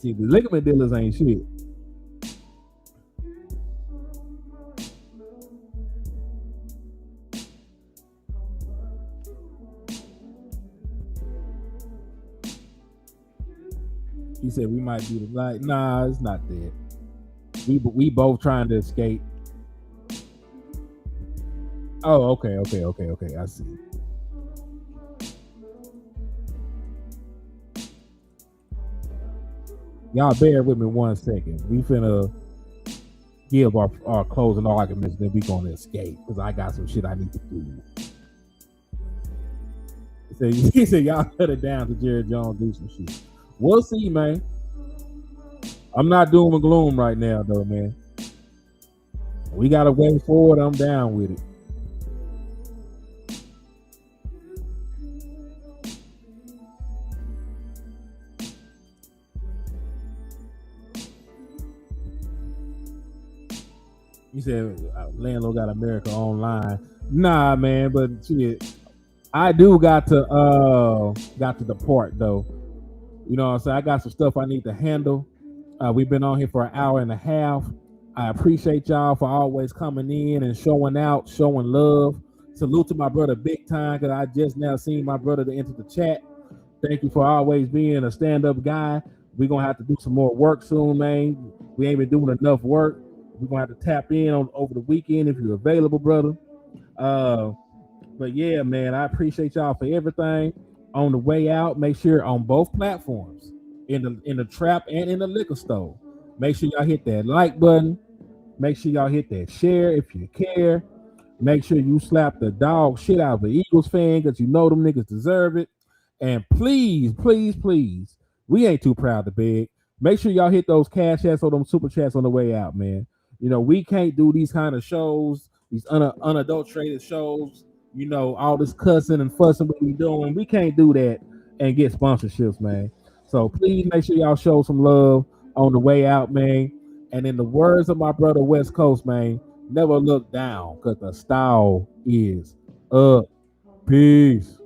See, the ligament dealers ain't shit. He said we might be the like. Nah, it's not that. We both trying to escape. Oh, okay. I see. Y'all bear with me 1 second. We finna give our closing arguments, then we gonna escape because I got some shit I need to do. He said y'all cut it down to Jerry Jones do some shit. We'll see, man. I'm not doom and gloom right now, though, man. We got a way forward. I'm down with it. You said landlord got America online. Nah, man, but shit, I do got to depart though. You know what I'm saying? I got some stuff I need to handle. We've been on here for an hour and a half. I appreciate y'all for always coming in and showing out, showing love. Salute to my brother Big Time, because I just now seen my brother to enter the chat. Thank you for always being a stand-up guy. We're going to have to do some more work soon, man. We ain't been doing enough work. We're going to have to tap in over the weekend if you're available, brother. But yeah, man, I appreciate y'all for everything. On the way out, make sure on both platforms, in the trap and in the liquor store, make sure y'all hit that like button. Make sure y'all hit that share if you care. Make sure you slap the dog shit out of the Eagles fan, because you know them niggas deserve it. And please, we ain't too proud to beg. Make sure y'all hit those cash apps or them super chats on the way out, man. You know, we can't do these kind of shows, these unadulterated shows, you know, all this cussing and fussing what we doing. We can't do that and get sponsorships, man. So please make sure y'all show some love on the way out, man. And in the words of my brother West Coast, man, never look down, because the style is up. Peace.